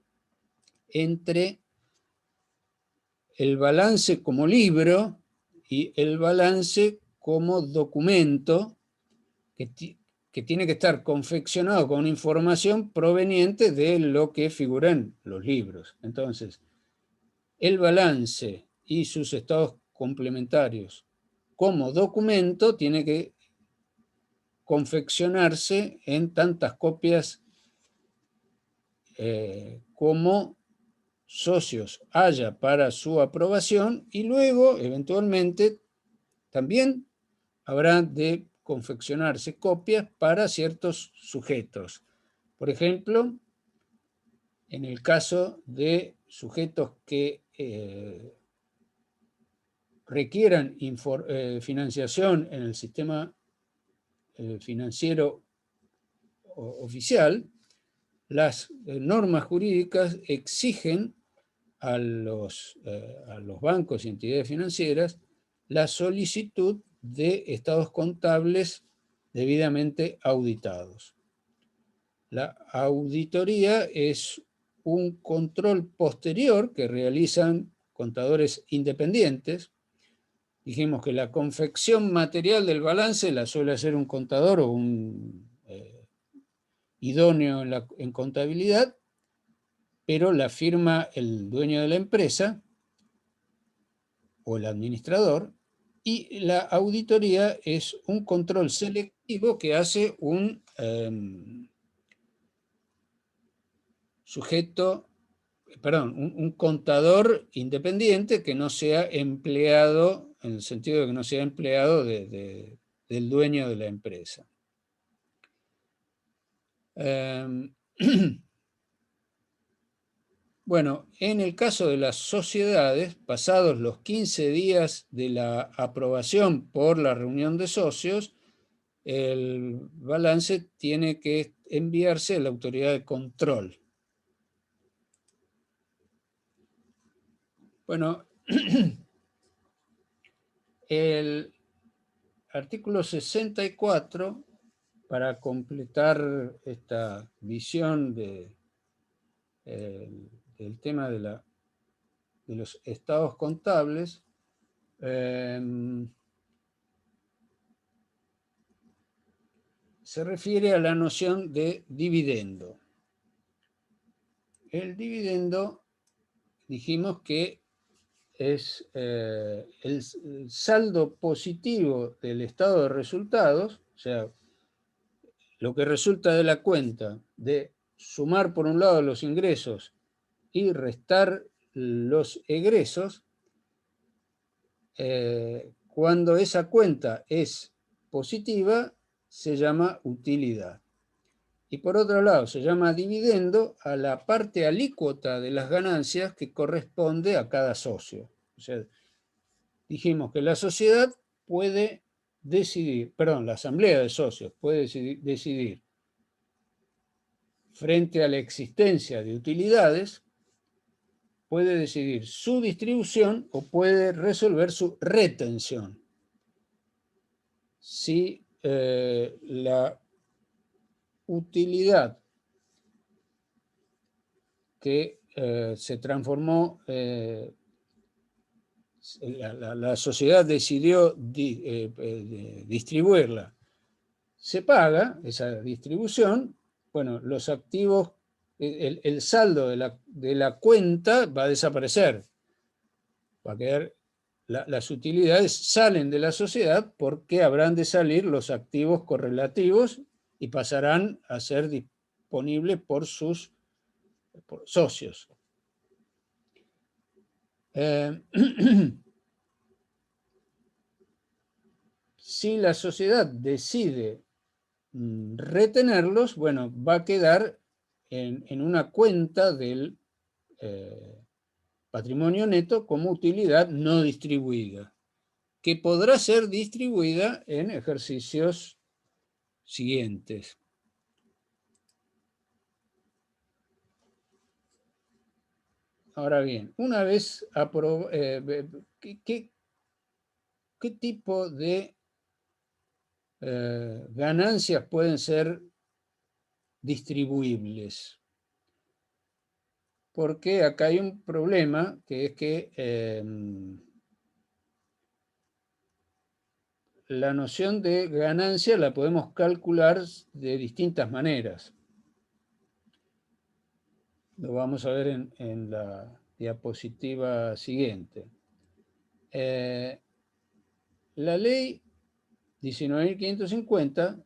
entre el balance como libro y el balance como documento que tiene que estar confeccionado con información proveniente de lo que figura en los libros. Entonces, el balance y sus estados complementarios como documento tiene que confeccionarse en tantas copias como socios haya para su aprobación, y luego, eventualmente, también habrá de confeccionarse copias para ciertos sujetos. Por ejemplo, en el caso de sujetos que requieran financiación en el sistema financiero oficial, las normas jurídicas exigen a los bancos y entidades financieras la solicitud de estados contables debidamente auditados. La auditoría es un control posterior que realizan contadores independientes. Dijimos que la confección material del balance la suele hacer un contador o un idóneo en contabilidad, pero la firma el dueño de la empresa o el administrador, y la auditoría es un control selectivo que hace un un contador independiente que no sea empleado, en el sentido de que no sea empleado del dueño de la empresa. Bueno, en el caso de las sociedades, pasados los 15 días de la aprobación por la reunión de socios, el balance tiene que enviarse a la autoridad de control. Bueno, el artículo 64, para completar esta visión del tema de los estados contables, se refiere a la noción de dividendo. El dividendo, dijimos que es el saldo positivo del estado de resultados, o sea, lo que resulta de la cuenta de sumar por un lado los ingresos y restar los egresos, cuando esa cuenta es positiva se llama utilidad. Y por otro lado se llama dividendo a la parte alícuota de las ganancias que corresponde a cada socio. O sea, dijimos que la sociedad puede decidir, perdón, la asamblea de socios puede decidir frente a la existencia de utilidades, puede decidir su distribución o puede resolver su retención. Si la utilidad que se transformó, la sociedad decidió distribuirla, se paga esa distribución, bueno, los activos, el saldo de la cuenta va a desaparecer. Va a quedar, las utilidades salen de la sociedad porque habrán de salir los activos correlativos y pasarán a ser disponibles por sus socios. Si la sociedad decide retenerlos, bueno, va a quedar en una cuenta del patrimonio neto como utilidad no distribuida, que podrá ser distribuida en ejercicios siguientes. Ahora bien, una vez ¿qué tipo de ganancias pueden ser distribuibles? Porque acá hay un problema, que es que la noción de ganancia la podemos calcular de distintas maneras. Lo vamos a ver en la diapositiva siguiente. La ley 19.550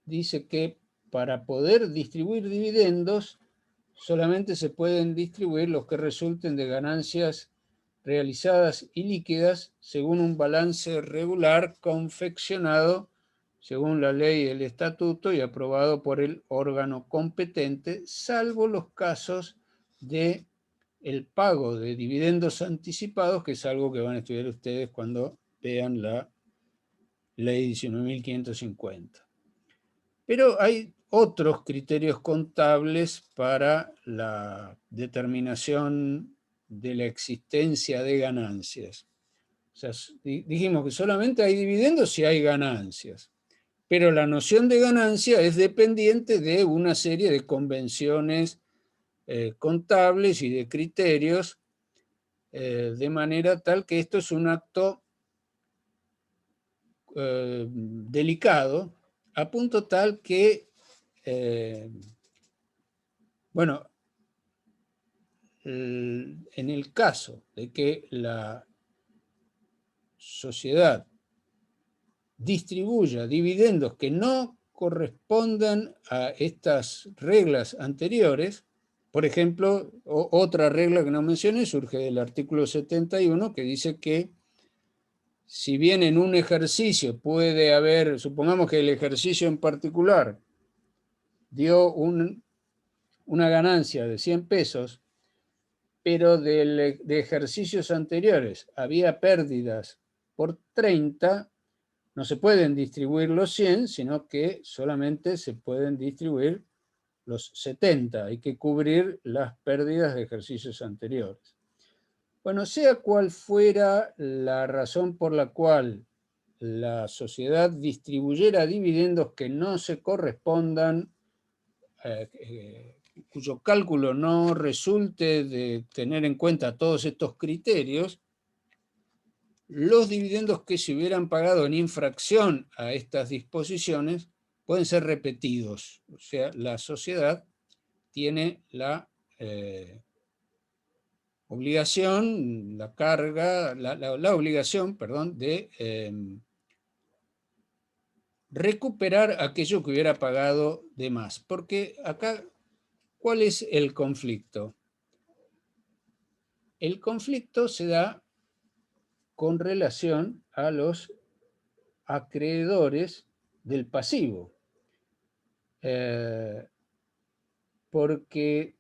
dice que para poder distribuir dividendos solamente se pueden distribuir los que resulten de ganancias realizadas y líquidas según un balance regular confeccionado según la ley y el estatuto y aprobado por el órgano competente, salvo los casos de el pago de dividendos anticipados, que es algo que van a estudiar ustedes cuando vean la ley 19.550. Pero hay otros criterios contables para la determinación de la existencia de ganancias. O sea, dijimos que solamente hay dividendos si hay ganancias, pero la noción de ganancia es dependiente de una serie de convenciones contables y de criterios, de manera tal que esto es un acto delicado, a punto tal que bueno, en el caso de que la sociedad distribuya dividendos que no correspondan a estas reglas anteriores, por ejemplo, otra regla que no mencioné surge del artículo 71, que dice que si bien en un ejercicio puede haber, supongamos que el ejercicio en particular dio una ganancia de 100 pesos, pero de ejercicios anteriores había pérdidas por 30, no se pueden distribuir los 100, sino que solamente se pueden distribuir los 70. Hay que cubrir las pérdidas de ejercicios anteriores. Bueno, sea cual fuera la razón por la cual la sociedad distribuyera dividendos que no se correspondan, cuyo cálculo no resulte de tener en cuenta todos estos criterios, los dividendos que se hubieran pagado en infracción a estas disposiciones pueden ser repetidos. O sea, la sociedad tiene la obligación, la carga, la obligación, perdón, de recuperar aquello que hubiera pagado de más. Porque acá, ¿cuál es el conflicto? El conflicto se da con relación a los acreedores del pasivo. Porque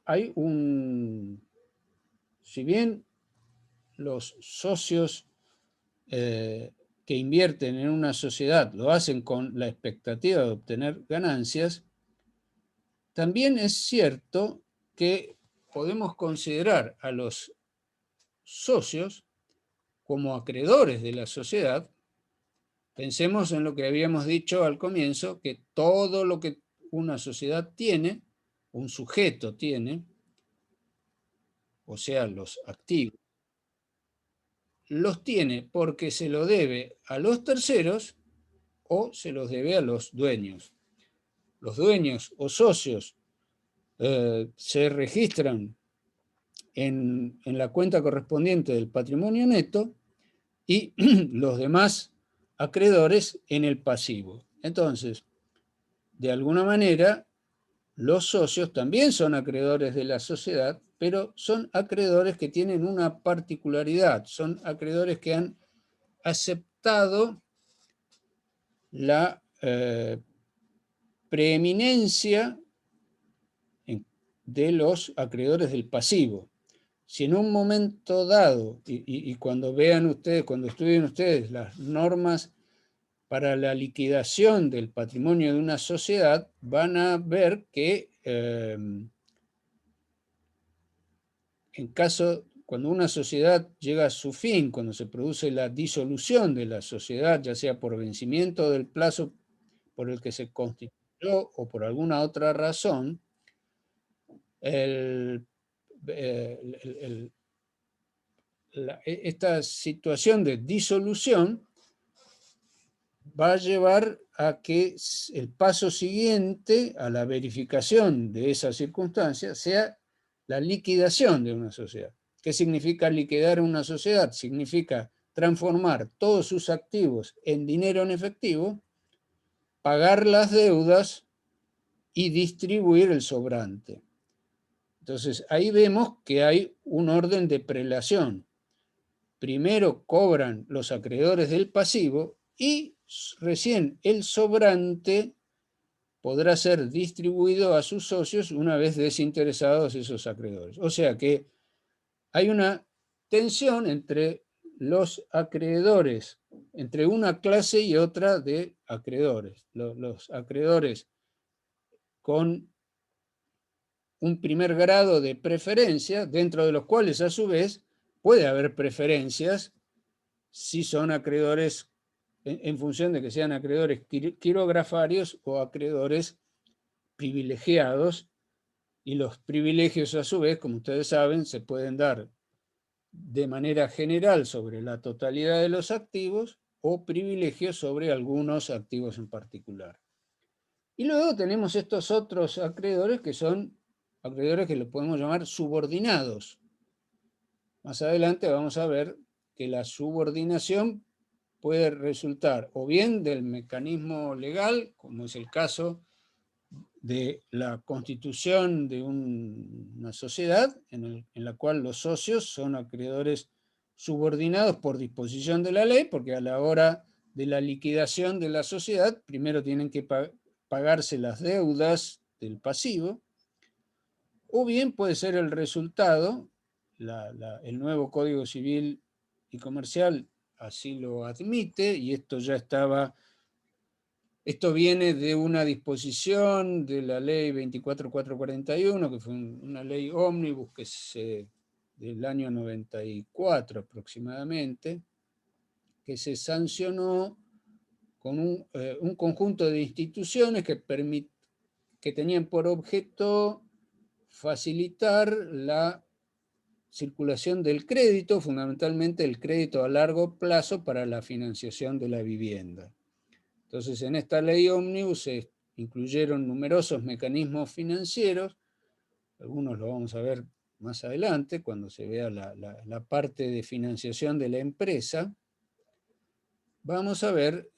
hay si bien los socios que invierten en una sociedad lo hacen con la expectativa de obtener ganancias, también es cierto que podemos considerar a los socios como acreedores de la sociedad. Pensemos en lo que habíamos dicho al comienzo, que todo lo que una sociedad tiene, un sujeto tiene, o sea, los activos, los tiene porque se lo debe a los terceros o se los debe a los dueños. los dueños o socios se registran en la cuenta correspondiente del patrimonio neto y los demás acreedores en el pasivo. Entonces, de alguna manera, los socios también son acreedores de la sociedad, pero son acreedores que tienen una particularidad, son acreedores que han aceptado la preeminencia de los acreedores del pasivo. Si en un momento dado, y cuando vean ustedes, cuando estudien ustedes las normas para la liquidación del patrimonio de una sociedad, van a ver que en caso, cuando una sociedad llega a su fin, cuando se produce la disolución de la sociedad, ya sea por vencimiento del plazo por el que se constituyó o por alguna otra razón, esta situación de disolución va a llevar a que el paso siguiente a la verificación de esa circunstancia sea la liquidación de una sociedad. ¿Qué significa liquidar una sociedad? Significa transformar todos sus activos en dinero en efectivo, pagar las deudas y distribuir el sobrante. Entonces, ahí vemos que hay un orden de prelación. Primero cobran los acreedores del pasivo y recién el sobrante podrá ser distribuido a sus socios una vez desinteresados esos acreedores. O sea que hay una tensión entre los acreedores, entre una clase y otra de acreedores. Los acreedores con un primer grado de preferencia, dentro de los cuales a su vez puede haber preferencias si son acreedores en función de que sean acreedores quirografarios o acreedores privilegiados, y los privilegios a su vez, como ustedes saben, se pueden dar de manera general sobre la totalidad de los activos o privilegios sobre algunos activos en particular. Y luego tenemos estos otros acreedores que son acreedores que los podemos llamar subordinados. Más adelante vamos a ver que la subordinación puede resultar o bien del mecanismo legal, como es el caso de la constitución de una sociedad en la cual los socios son acreedores subordinados por disposición de la ley, porque a la hora de la liquidación de la sociedad primero tienen que pagarse las deudas del pasivo, o bien puede ser el resultado, el nuevo Código Civil y Comercial así lo admite, y esto viene de una disposición de la ley 24441, que fue una ley ómnibus del año 94 aproximadamente, que se sancionó con un conjunto de instituciones que tenían por objeto facilitar la circulación del crédito, fundamentalmente el crédito a largo plazo para la financiación de la vivienda. Entonces, en esta ley ómnibus se incluyeron numerosos mecanismos financieros, algunos lo vamos a ver más adelante, cuando se vea la parte de financiación de la empresa. Vamos a ver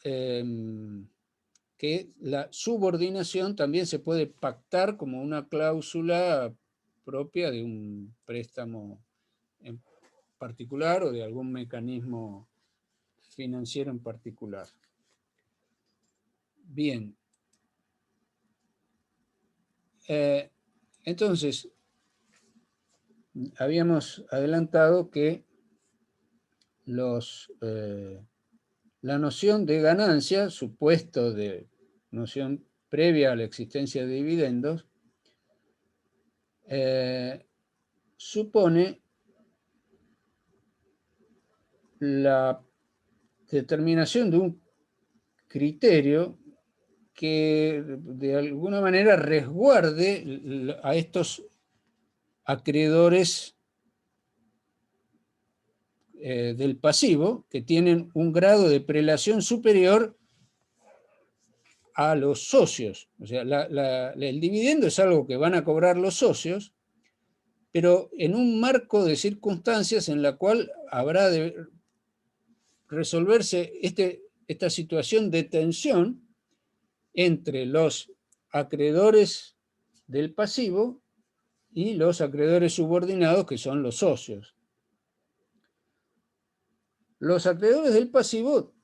que la subordinación también se puede pactar como una cláusula propia de un préstamo en particular o de algún mecanismo financiero en particular. Bien. Entonces, habíamos adelantado que la noción de ganancia, supuesto de noción previa a la existencia de dividendos, supone la determinación de un criterio que de alguna manera resguarde a estos acreedores del pasivo, que tienen un grado de prelación superior a los socios. O sea, el dividendo es algo que van a cobrar los socios, pero en un marco de circunstancias en la cual habrá de resolverse esta situación de tensión entre los acreedores del pasivo y los acreedores subordinados, que son los socios. Los acreedores del pasivo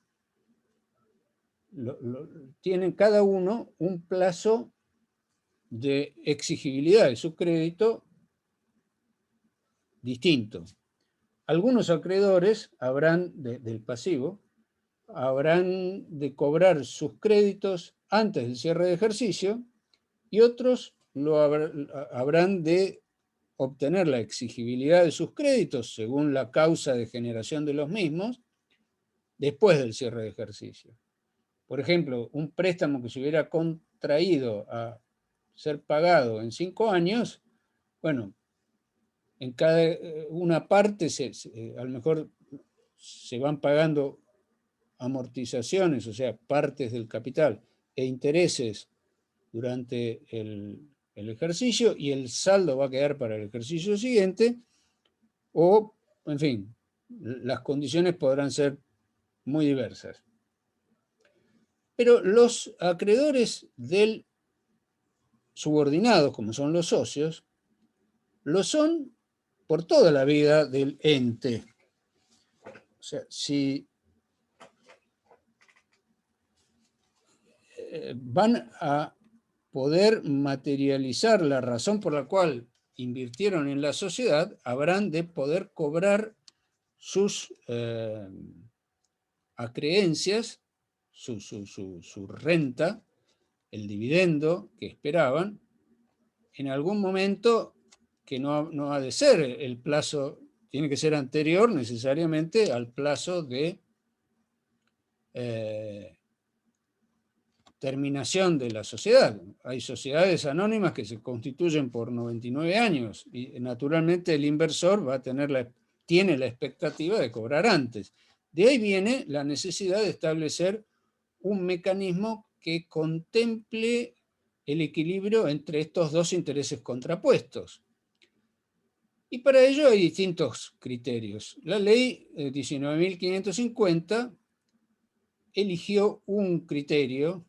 tienen cada uno un plazo de exigibilidad de su crédito distinto. Algunos acreedores del pasivo habrán de cobrar sus créditos antes del cierre de ejercicio y otros habrán de obtener la exigibilidad de sus créditos según la causa de generación de los mismos después del cierre de ejercicio. Por ejemplo, un préstamo que se hubiera contraído a ser pagado en 5 años, bueno, en cada una parte a lo mejor se van pagando amortizaciones, o sea, partes del capital e intereses durante el ejercicio y el saldo va a quedar para el ejercicio siguiente, o, en fin, las condiciones podrán ser muy diversas. Pero los acreedores del subordinados, como son los socios, lo son por toda la vida del ente. O sea, si van a poder materializar la razón por la cual invirtieron en la sociedad, habrán de poder cobrar sus acreencias, su renta, el dividendo que esperaban, en algún momento que no ha de ser el plazo, tiene que ser anterior necesariamente al plazo de terminación de la sociedad. Hay sociedades anónimas que se constituyen por 99 años y naturalmente el inversor tiene la expectativa de cobrar antes. De ahí viene la necesidad de establecer un mecanismo que contemple el equilibrio entre estos dos intereses contrapuestos. Y para ello hay distintos criterios. La ley 19.550 eligió un criterio,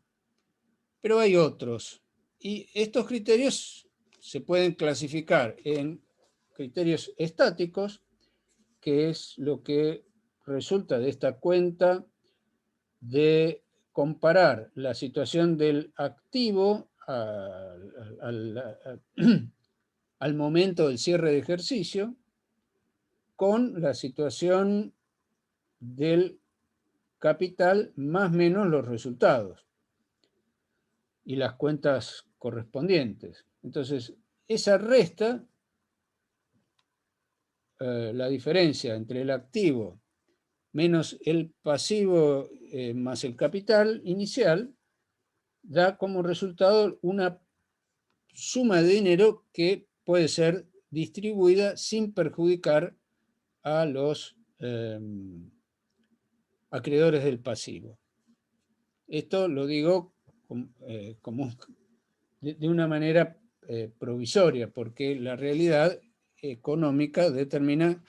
pero hay otros. Y estos criterios se pueden clasificar en criterios estáticos, que es lo que resulta de esta cuenta de comparar la situación del activo al momento del cierre de ejercicio con la situación del capital más menos los resultados y las cuentas correspondientes. Entonces, esa resta la diferencia entre el activo menos el pasivo más el capital inicial, da como resultado una suma de dinero que puede ser distribuida sin perjudicar a los acreedores del pasivo. Esto lo digo como de una manera provisoria, porque la realidad económica determina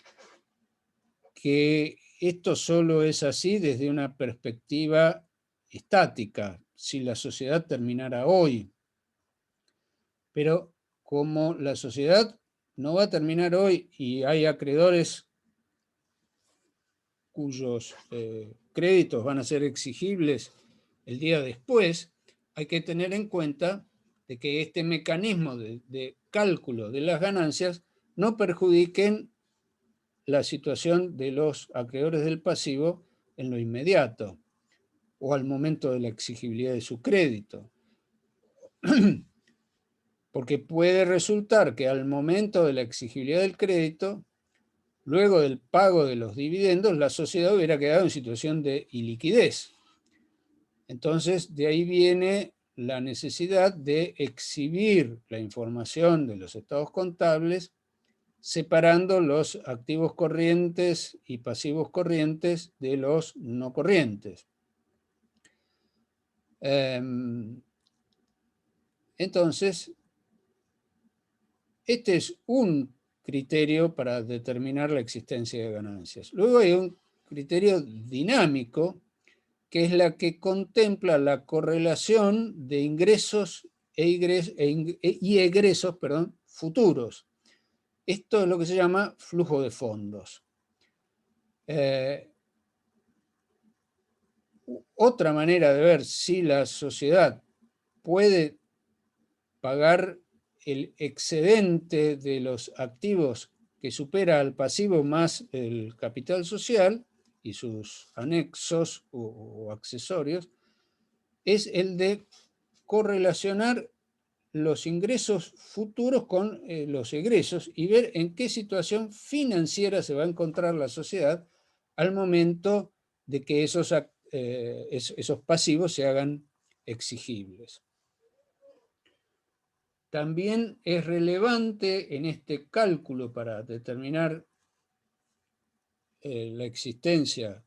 que esto solo es así desde una perspectiva estática, si la sociedad terminara hoy. Pero como la sociedad no va a terminar hoy y hay acreedores cuyos créditos van a ser exigibles el día después, hay que tener en cuenta de que este mecanismo de cálculo de las ganancias no perjudiquen la situación de los acreedores del pasivo en lo inmediato o al momento de la exigibilidad de su crédito. Porque puede resultar que al momento de la exigibilidad del crédito, luego del pago de los dividendos, la sociedad hubiera quedado en situación de iliquidez. Entonces, de ahí viene la necesidad de exhibir la información de los estados contables separando los activos corrientes y pasivos corrientes de los no corrientes. Entonces, este es un criterio para determinar la existencia de ganancias. Luego hay un criterio dinámico, que es la que contempla la correlación de ingresos y egresos futuros. Esto es lo que se llama flujo de fondos. Otra manera de ver si la sociedad puede pagar el excedente de los activos que supera al pasivo más el capital social y sus anexos o accesorios, es el de correlacionar los ingresos futuros con los egresos y ver en qué situación financiera se va a encontrar la sociedad al momento de que esos pasivos se hagan exigibles. También es relevante en este cálculo para determinar la existencia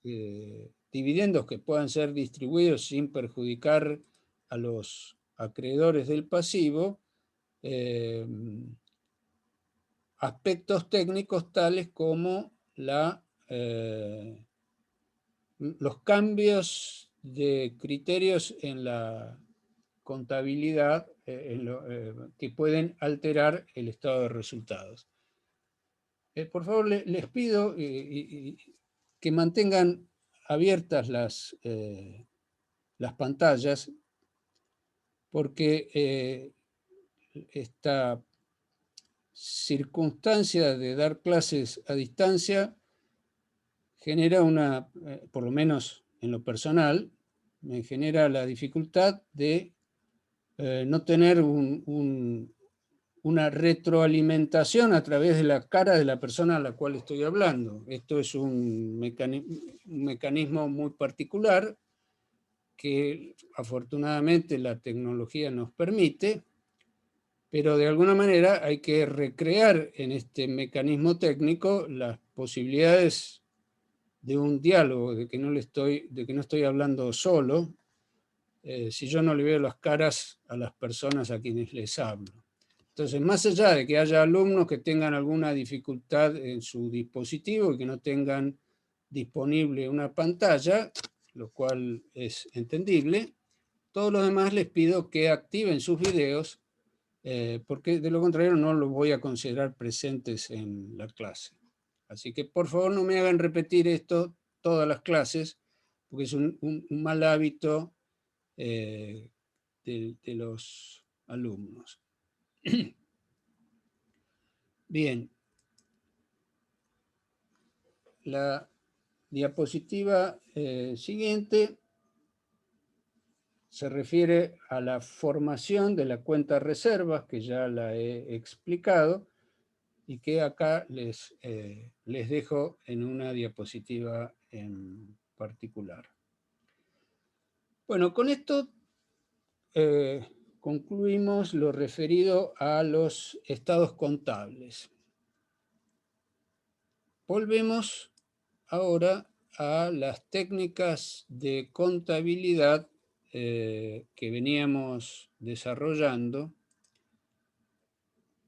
de dividendos que puedan ser distribuidos sin perjudicar a los acreedores del pasivo, aspectos técnicos tales como los cambios de criterios en la contabilidad que pueden alterar el estado de resultados. Por favor, les pido que mantengan abiertas las pantallas, porque esta circunstancia de dar clases a distancia genera por lo menos en lo personal, me genera la dificultad de no tener una retroalimentación a través de la cara de la persona a la cual estoy hablando. Esto es un mecanismo muy particular que afortunadamente la tecnología nos permite, pero de alguna manera hay que recrear en este mecanismo técnico las posibilidades de un diálogo, de que no estoy hablando solo, si yo no le veo las caras a las personas a quienes les hablo. Entonces, más allá de que haya alumnos que tengan alguna dificultad en su dispositivo y que no tengan disponible una pantalla, lo cual es entendible, todos los demás les pido que activen sus videos, porque de lo contrario no los voy a considerar presentes en la clase. Así que por favor no me hagan repetir esto todas las clases, porque es un mal hábito de los alumnos. Bien. La diapositiva siguiente se refiere a la formación de la cuenta reservas, que ya la he explicado, y que acá les dejo en una diapositiva en particular. Bueno, con esto concluimos lo referido a los estados contables. Volvemos ahora a las técnicas de contabilidad que veníamos desarrollando,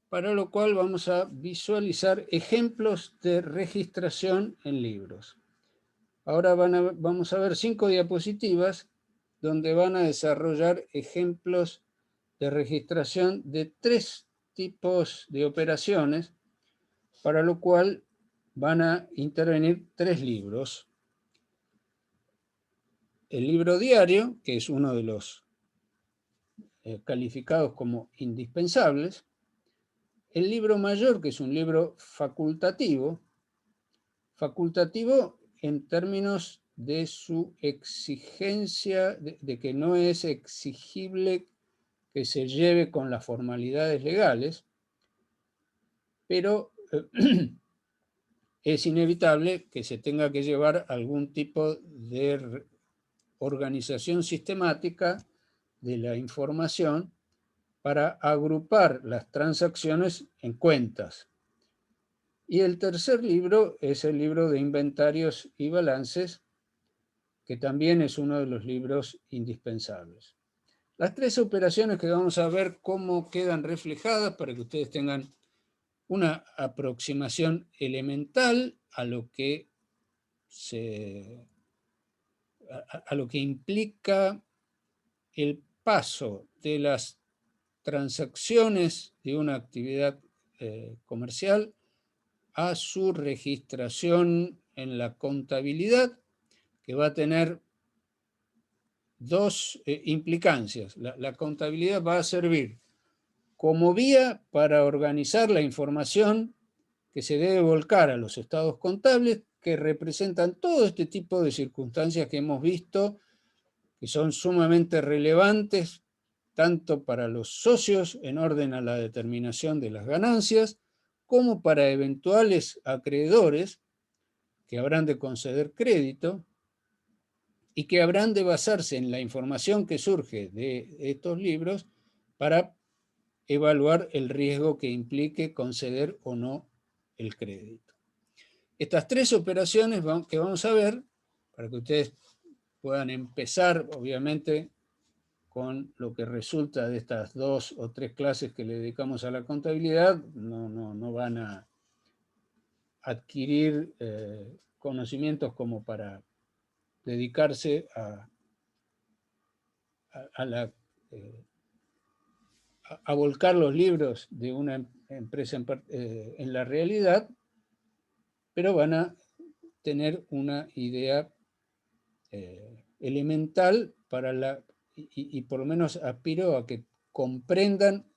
para lo cual vamos a visualizar ejemplos de registración en libros. Ahora vamos a ver 5 diapositivas donde van a desarrollar ejemplos de registración de 3 tipos de operaciones, para lo cual van a intervenir 3 libros. El libro diario, que es uno de los calificados como indispensables. El libro mayor, que es un libro facultativo en términos de su exigencia, de que no es exigible que se lleve con las formalidades legales, pero es inevitable que se tenga que llevar algún tipo de organización sistemática de la información para agrupar las transacciones en cuentas. Y el tercer libro es el libro de inventarios y balances, que también es uno de los libros indispensables. Las tres operaciones que vamos a ver cómo quedan reflejadas para que ustedes tengan una aproximación elemental a lo que implica el paso de las transacciones de una actividad comercial a su registración en la contabilidad, que va a tener dos implicancias. La contabilidad va a servir como vía para organizar la información que se debe volcar a los estados contables, que representan todo este tipo de circunstancias que hemos visto, que son sumamente relevantes tanto para los socios en orden a la determinación de las ganancias, como para eventuales acreedores que habrán de conceder crédito y que habrán de basarse en la información que surge de estos libros para evaluar el riesgo que implique conceder o no el crédito. Estas tres operaciones que vamos a ver, para que ustedes puedan empezar, obviamente, con lo que resulta de estas 2 o 3 clases que le dedicamos a la contabilidad, no van a adquirir conocimientos como para dedicarse a volcar los libros de una empresa en la realidad, pero van a tener una idea elemental para y por lo menos aspiro a que comprendan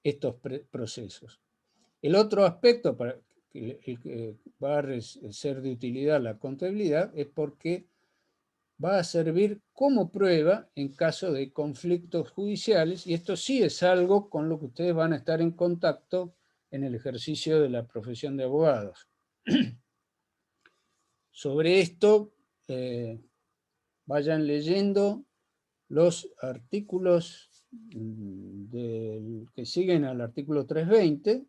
estos procesos. El otro aspecto para que va a ser de utilidad la contabilidad es porque va a servir como prueba en caso de conflictos judiciales, y esto sí es algo con lo que ustedes van a estar en contacto en el ejercicio de la profesión de abogados. Sobre esto, vayan leyendo los artículos que siguen al artículo 320,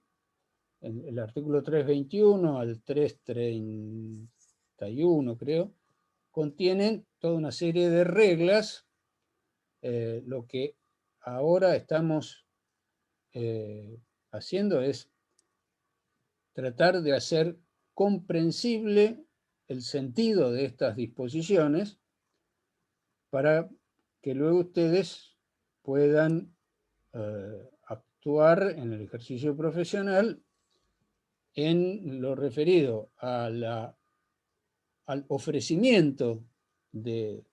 el artículo 321 al 331, creo, contienen toda una serie de reglas. Lo que ahora estamos haciendo es tratar de hacer comprensible el sentido de estas disposiciones para que luego ustedes puedan actuar en el ejercicio profesional en lo referido al ofrecimiento de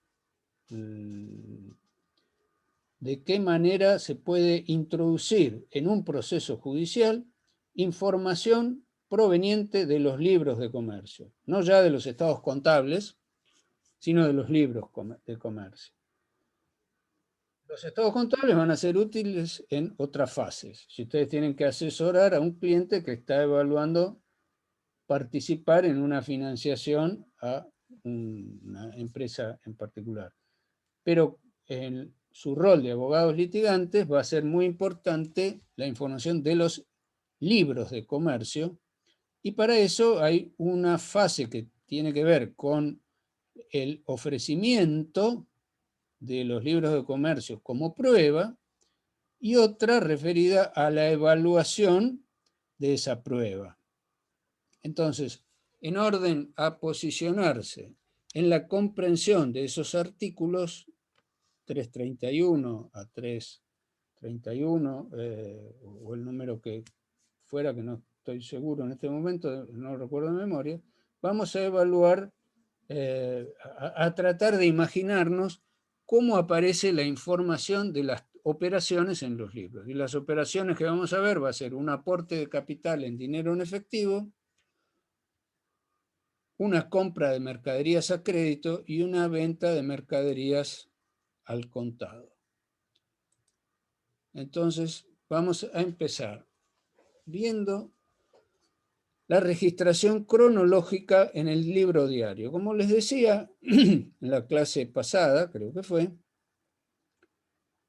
qué manera se puede introducir en un proceso judicial información proveniente de los libros de comercio, no ya de los estados contables, sino de los libros de comercio. Los estados contables van a ser útiles en otras fases. Si ustedes tienen que asesorar a un cliente que está evaluando participar en una financiación a una empresa en particular. Pero en su rol de abogados litigantes va a ser muy importante la información de los libros de comercio, y para eso hay una fase que tiene que ver con el ofrecimiento de los libros de comercio como prueba, y otra referida a la evaluación de esa prueba. Entonces, en orden a posicionarse en la comprensión de esos artículos 331 a 331, o el número que fuera, que no estoy seguro en este momento, no recuerdo de memoria, vamos a evaluar, a tratar de imaginarnos cómo aparece la información de las operaciones en los libros. Y las operaciones que vamos a ver va a ser un aporte de capital en dinero en efectivo, una compra de mercaderías a crédito y una venta de mercaderías al contado. Entonces, vamos a empezar viendo la registración cronológica en el libro diario. Como les decía en la clase pasada, creo que fue,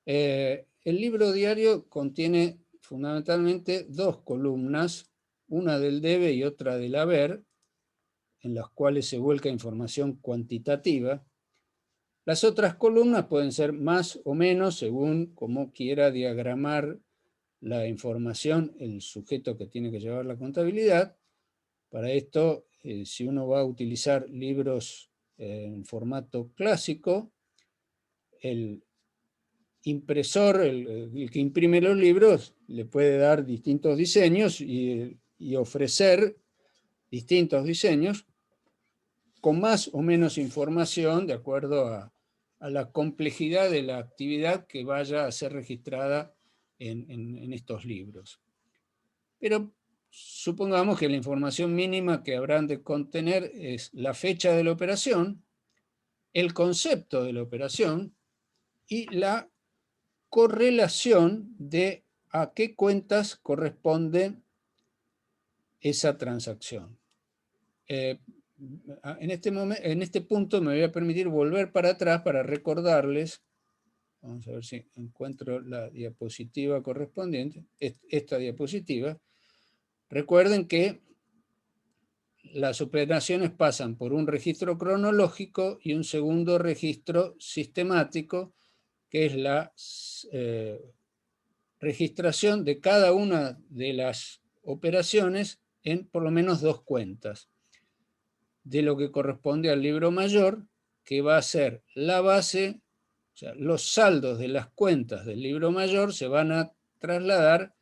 el libro diario contiene fundamentalmente dos columnas, una del debe y otra del haber, en las cuales se vuelca información cuantitativa. Las otras columnas pueden ser más o menos según cómo quiera diagramar la información el sujeto que tiene que llevar la contabilidad. Para esto, si uno va a utilizar libros en formato clásico, el impresor, el que imprime los libros, le puede dar distintos diseños y ofrecer distintos diseños con más o menos información de acuerdo a la complejidad de la actividad que vaya a ser registrada en estos libros. Pero supongamos que la información mínima que habrán de contener es la fecha de la operación, el concepto de la operación y la correlación de a qué cuentas corresponde esa transacción. En este punto me voy a permitir volver para atrás para recordarles, vamos a ver si encuentro la diapositiva correspondiente, esta diapositiva. Recuerden que las operaciones pasan por un registro cronológico y un segundo registro sistemático, que es la registración de cada una de las operaciones en por lo menos dos cuentas, de lo que corresponde al libro mayor, que va a ser la base, o sea, los saldos de las cuentas del libro mayor se van a trasladar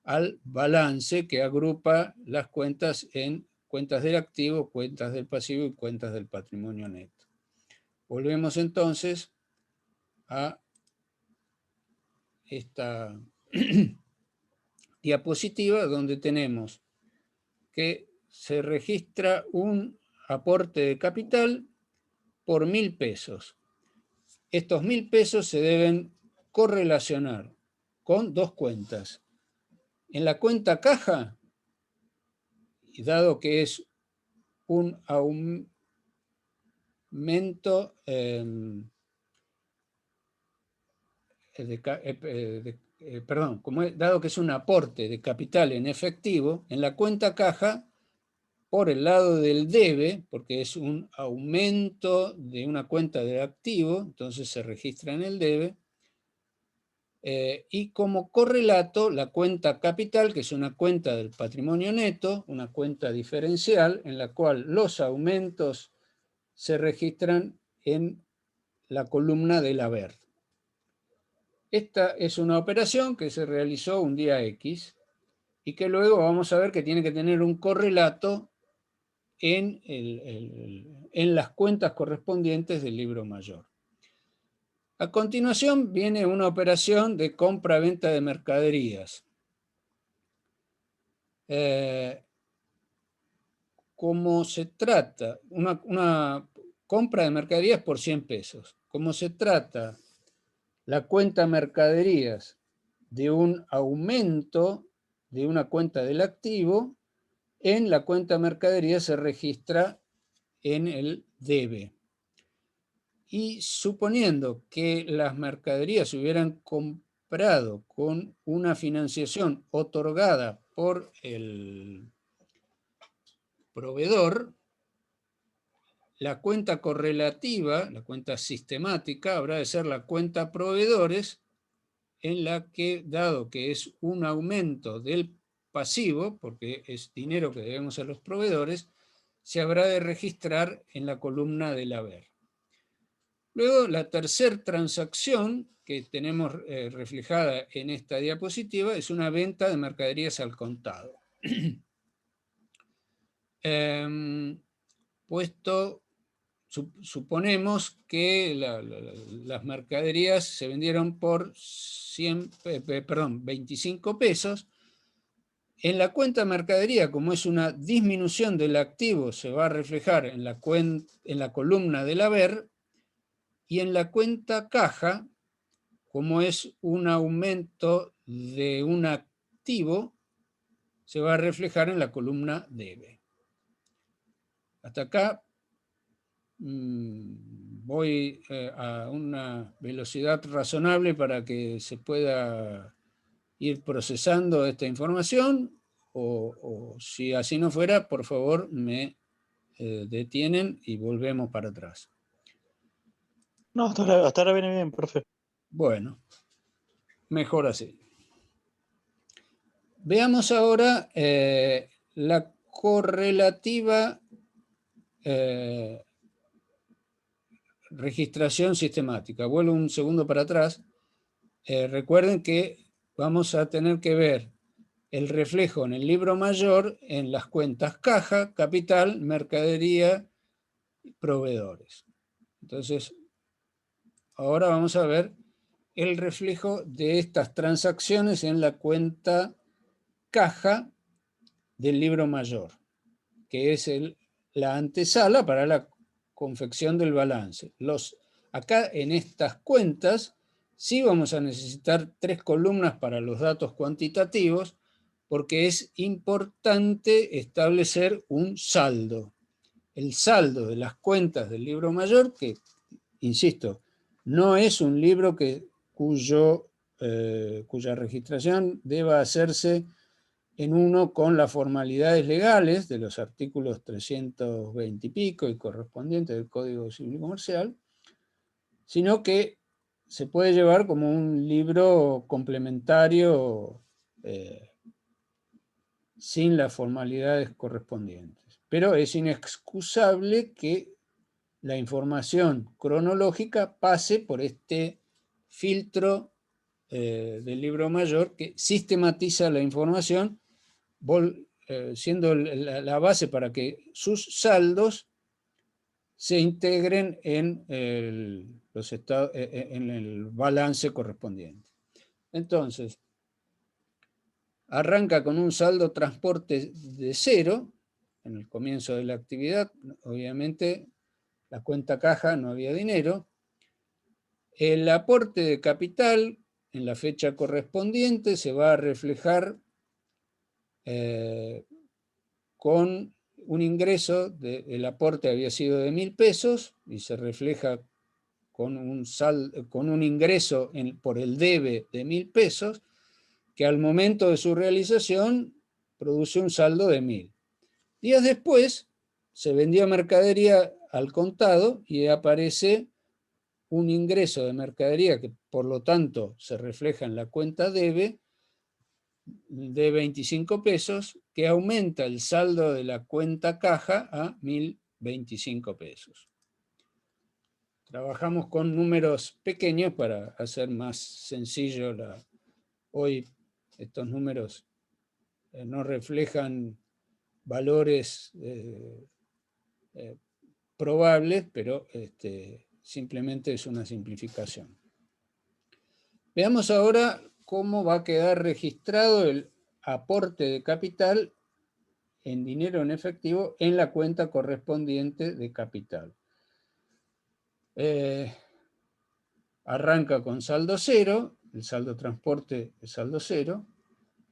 al balance que agrupa las cuentas en cuentas del activo, cuentas del pasivo y cuentas del patrimonio neto. Volvemos entonces a esta diapositiva donde tenemos que se registra un aporte de capital por 1.000 pesos. Estos 1.000 pesos se deben correlacionar con dos cuentas. En la cuenta caja, y dado que es un aumento dado que es un aporte de capital en efectivo, en la cuenta caja, por el lado del debe, porque es un aumento de una cuenta de activo, entonces se registra en el debe, y como correlato la cuenta capital, que es una cuenta del patrimonio neto, una cuenta diferencial, en la cual los aumentos se registran en la columna del haber. Esta es una operación que se realizó un día X y que luego vamos a ver que tiene que tener un correlato en las cuentas correspondientes del libro mayor. A continuación viene una operación de compra-venta de mercaderías. Como se trata, una compra de mercaderías por 100 pesos. Como se trata la cuenta mercaderías de un aumento de una cuenta del activo, en la cuenta mercaderías se registra en el debe. Y suponiendo que las mercaderías se hubieran comprado con una financiación otorgada por el proveedor, la cuenta correlativa, la cuenta sistemática, habrá de ser la cuenta proveedores, en la que, dado que es un aumento del pasivo, porque es dinero que debemos a los proveedores, se habrá de registrar en la columna del haber. Luego, la tercera transacción que tenemos reflejada en esta diapositiva es una venta de mercaderías al contado. Suponemos que las mercaderías se vendieron por 25 pesos. En la cuenta mercadería, como es una disminución del activo, se va a reflejar en la columna del haber, y en la cuenta caja, como es un aumento de un activo, se va a reflejar en la columna debe. Hasta acá voy a una velocidad razonable para que se pueda ir procesando esta información, o si así no fuera, por favor me detienen y volvemos para atrás. No, hasta ahora viene bien, profe. Bueno, mejor así. Veamos ahora la correlativa registración sistemática. Vuelvo un segundo para atrás. Recuerden que vamos a tener que ver el reflejo en el libro mayor en las cuentas caja, capital, mercadería, proveedores. Entonces, ahora vamos a ver el reflejo de estas transacciones en la cuenta caja del libro mayor, que es la antesala para la confección del balance. Acá en estas cuentas sí vamos a necesitar 3 columnas para los datos cuantitativos, porque es importante establecer un saldo. El saldo de las cuentas del libro mayor, que, insisto, no es un libro cuya registración deba hacerse en uno con las formalidades legales de los artículos 320 y pico y correspondientes del Código Civil y Comercial, sino que se puede llevar como un libro complementario sin las formalidades correspondientes. Pero es inexcusable que la información cronológica pase por este filtro del libro mayor que sistematiza la información, siendo la base para que sus saldos se integren en en el balance correspondiente. Entonces, arranca con un saldo transporte de 0 en el comienzo de la actividad. Obviamente, la cuenta caja no había dinero. El aporte de capital en la fecha correspondiente se va a reflejar con un ingreso, el aporte había sido de 1.000 pesos y se refleja con un ingreso por el debe de 1.000 pesos, que al momento de su realización produce un saldo de 1.000. Días después se vendió mercadería al contado y aparece un ingreso de mercadería que por lo tanto se refleja en la cuenta debe de 25 pesos, que aumenta el saldo de la cuenta caja a 1.025 pesos. Trabajamos con números pequeños para hacer más sencillo hoy estos números no reflejan valores probables, pero simplemente es una simplificación. Veamos ahora cómo va a quedar registrado el aporte de capital en dinero en efectivo en la cuenta correspondiente de capital. Arranca con saldo cero, el saldo transporte es saldo cero.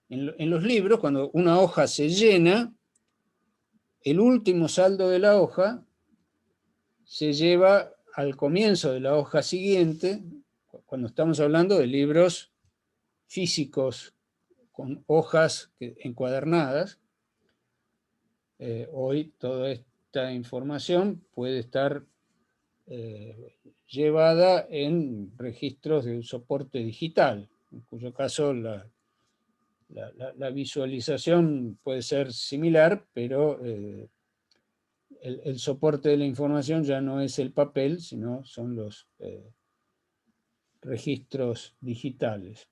En los libros, cuando una hoja se llena, el último saldo de la hoja se lleva al comienzo de la hoja siguiente, cuando estamos hablando de libros físicos con hojas encuadernadas. Hoy toda esta información puede estar llevada en registros de un soporte digital, en cuyo caso la visualización puede ser similar, pero el soporte de la información ya no es el papel, sino son los registros digitales.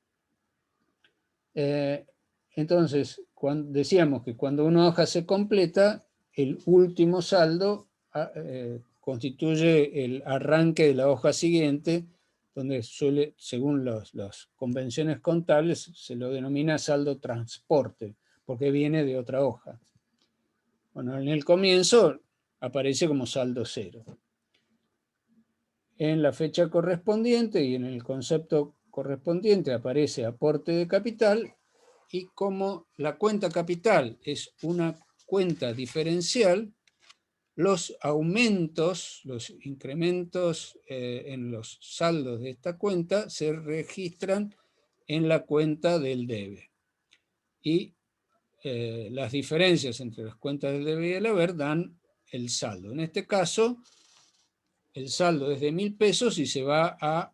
Entonces, decíamos que cuando una hoja se completa, el último saldo constituye el arranque de la hoja siguiente, donde suele, según las convenciones contables, se lo denomina saldo transporte, porque viene de otra hoja. Bueno, en el comienzo aparece como saldo cero. En la fecha correspondiente y en el concepto correspondiente aparece aporte de capital, y como la cuenta capital es una cuenta diferencial, los aumentos, los incrementos en los saldos de esta cuenta se registran en la cuenta del debe. Y las diferencias entre las cuentas del debe y el haber dan el saldo. En este caso, el saldo es de 1.000 pesos y se va a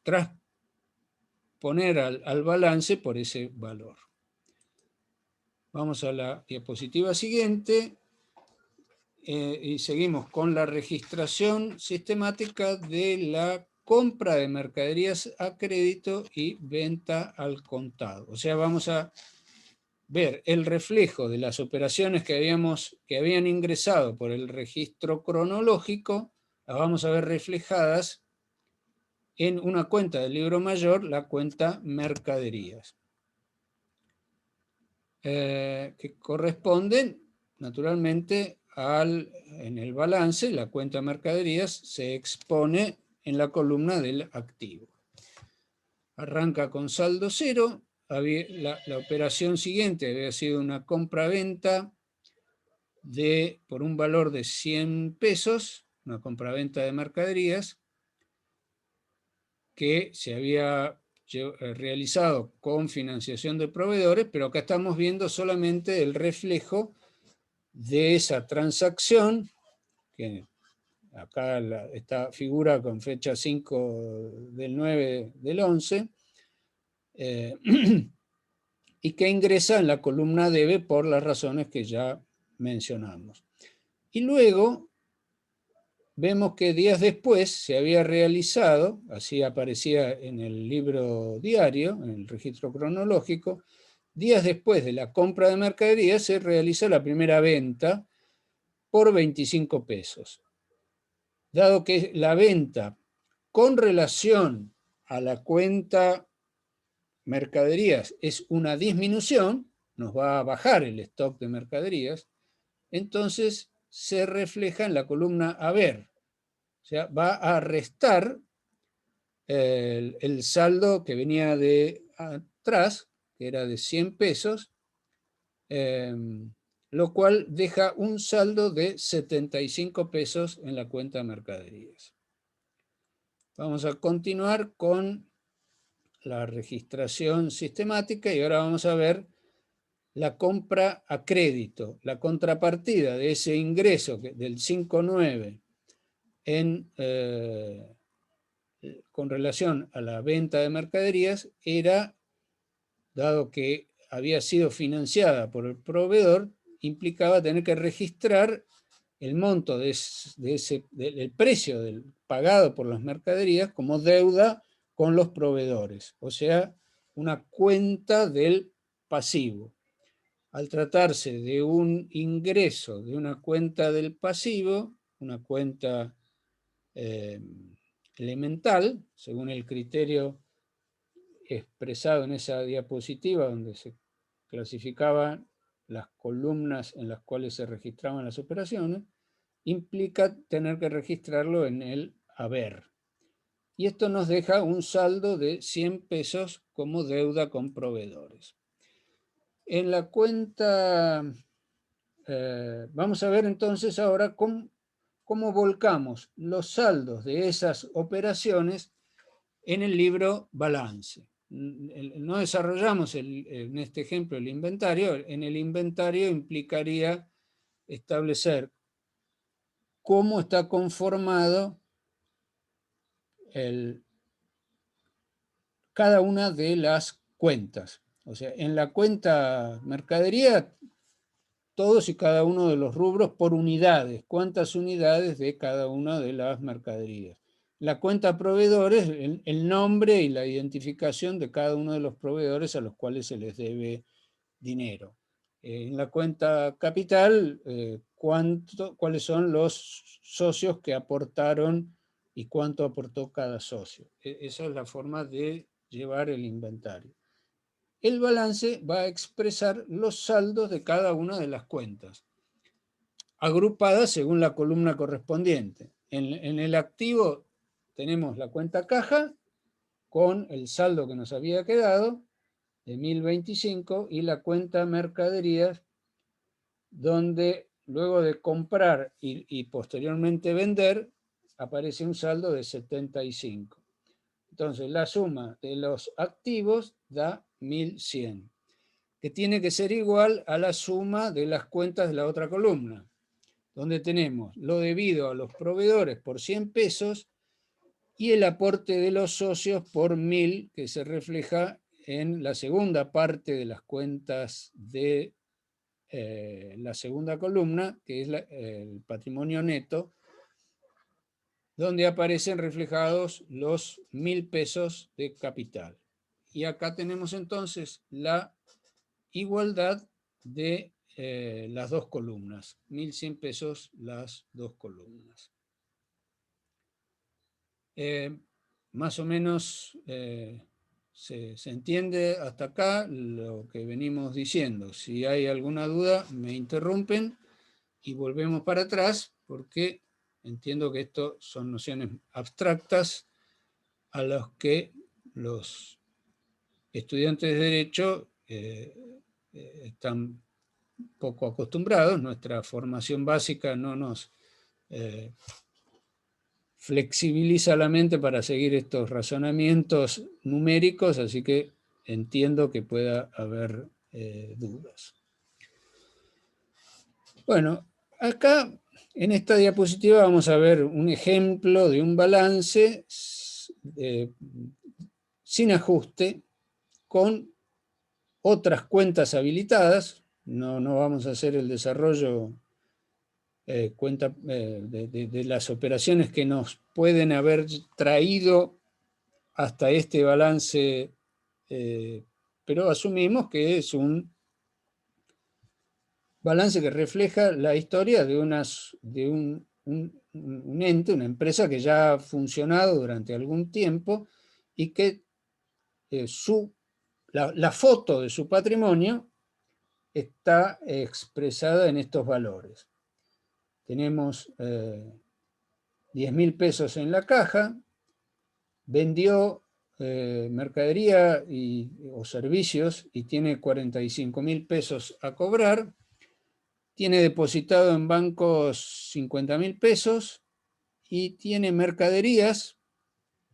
transponer al balance por ese valor. Vamos a la diapositiva siguiente y seguimos con la registración sistemática de la compra de mercaderías a crédito y venta al contado. O sea, vamos a ver el reflejo de las operaciones que habían ingresado por el registro cronológico, las vamos a ver reflejadas en una cuenta del libro mayor, la cuenta mercaderías, que corresponden naturalmente en el balance. La cuenta mercaderías se expone en la columna del activo. Arranca con saldo cero. La operación siguiente había sido una compra-venta por un valor de 100 pesos, una compra-venta de mercaderías, que se había realizado con financiación de proveedores, pero acá estamos viendo solamente el reflejo de esa transacción, que acá esta figura con fecha 5/9/11, y que ingresa en la columna debe por las razones que ya mencionamos. Y luego vemos que días después se había realizado, así aparecía en el libro diario, en el registro cronológico, días después de la compra de mercaderías se realiza la primera venta por 25 pesos. Dado que la venta con relación a la cuenta mercaderías es una disminución, nos va a bajar el stock de mercaderías, entonces se refleja en la columna haber. O sea, va a restar el saldo que venía de atrás, que era de 100 pesos, lo cual deja un saldo de 75 pesos en la cuenta de mercaderías. Vamos a continuar con la registración sistemática y ahora vamos a ver la compra a crédito, la contrapartida de ese ingreso del 5/9 con relación a la venta de mercaderías era, dado que había sido financiada por el proveedor, implicaba tener que registrar el monto del precio pagado por las mercaderías como deuda con los proveedores, o sea, una cuenta del pasivo. Al tratarse de un ingreso de una cuenta del pasivo, una cuenta elemental, según el criterio expresado en esa diapositiva donde se clasificaban las columnas en las cuales se registraban las operaciones, implica tener que registrarlo en el haber. Y esto nos deja un saldo de 100 pesos como deuda con proveedores. En la cuenta, vamos a ver entonces ahora cómo volcamos los saldos de esas operaciones en el libro balance. No desarrollamos en este ejemplo el inventario. En el inventario implicaría establecer cómo está conformado cada una de las cuentas. O sea, en la cuenta mercadería, todos y cada uno de los rubros por unidades, cuántas unidades de cada una de las mercaderías. La cuenta proveedores, el nombre y la identificación de cada uno de los proveedores a los cuales se les debe dinero. En la cuenta capital, cuáles son los socios que aportaron y cuánto aportó cada socio. Esa es la forma de llevar el inventario. El balance va a expresar los saldos de cada una de las cuentas, agrupadas según la columna correspondiente. En el activo tenemos la cuenta caja con el saldo que nos había quedado de 1025 y la cuenta mercaderías, donde luego de comprar y posteriormente vender aparece un saldo de 75. Entonces la suma de los activos da 1100, que tiene que ser igual a la suma de las cuentas de la otra columna. donde tenemos lo debido a los proveedores por 100 pesos y el aporte de los socios por 1000, que se refleja en la segunda parte de las cuentas de la segunda columna, que es el patrimonio neto, donde aparecen reflejados los 1000 pesos de capital. Y acá tenemos entonces la igualdad de las dos columnas, 1100 pesos las dos columnas. Más o menos se entiende hasta acá lo que venimos diciendo. Si hay alguna duda, me interrumpen y volvemos para atrás, porque entiendo que esto son nociones abstractas a las que los estudiantes de Derecho están poco acostumbrados. Nuestra formación básica no nos flexibiliza la mente para seguir estos razonamientos numéricos, así que entiendo que pueda haber dudas. Bueno, acá en esta diapositiva vamos a ver un ejemplo de un balance sin ajuste con otras cuentas habilitadas. No vamos a hacer el desarrollo de las operaciones que nos pueden haber traído hasta este balance, pero asumimos que es un balance que refleja la historia de un ente, una empresa que ya ha funcionado durante algún tiempo y que la foto de su patrimonio está expresada en estos valores. Tenemos 10.000 pesos en la caja, vendió mercadería o servicios y tiene 45.000 pesos a cobrar, tiene depositado en bancos 50.000 pesos y tiene mercaderías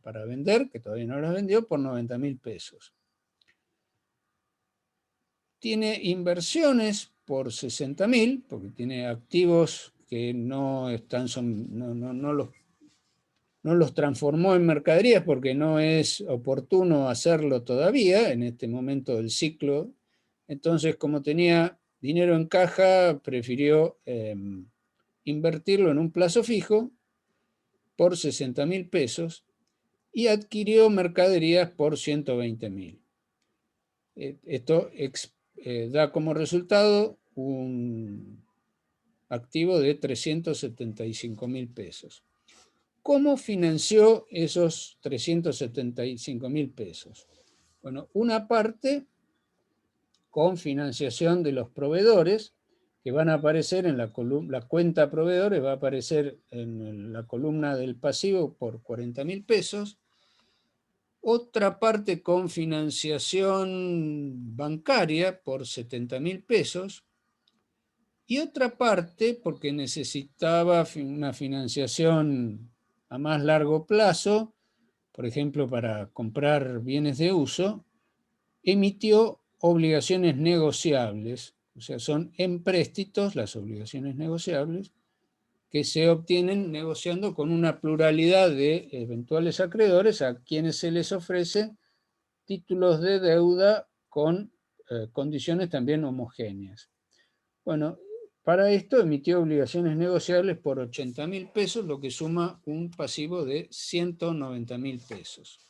para vender, que todavía no las vendió, por 90.000 pesos. Tiene inversiones por 60.000, porque tiene activos que no los transformó en mercaderías porque no es oportuno hacerlo todavía en este momento del ciclo. Entonces, como tenía dinero en caja, prefirió invertirlo en un plazo fijo por 60.000 pesos y adquirió mercaderías por 120.000. Esto da como resultado un activo de 375.000 pesos. ¿Cómo financió esos 375.000 pesos? Bueno, una parte con financiación de los proveedores, que van a aparecer en la cuenta proveedores, va a aparecer en la columna del pasivo por 40.000 pesos. Otra parte con financiación bancaria por 70.000 pesos. Y otra parte, porque necesitaba una financiación a más largo plazo, por ejemplo, para comprar bienes de uso, emitió obligaciones negociables, o sea, son empréstitos, las obligaciones negociables, que se obtienen negociando con una pluralidad de eventuales acreedores a quienes se les ofrece títulos de deuda con condiciones también homogéneas. Bueno, para esto emitió obligaciones negociables por 80.000 pesos, lo que suma un pasivo de 190.000 pesos.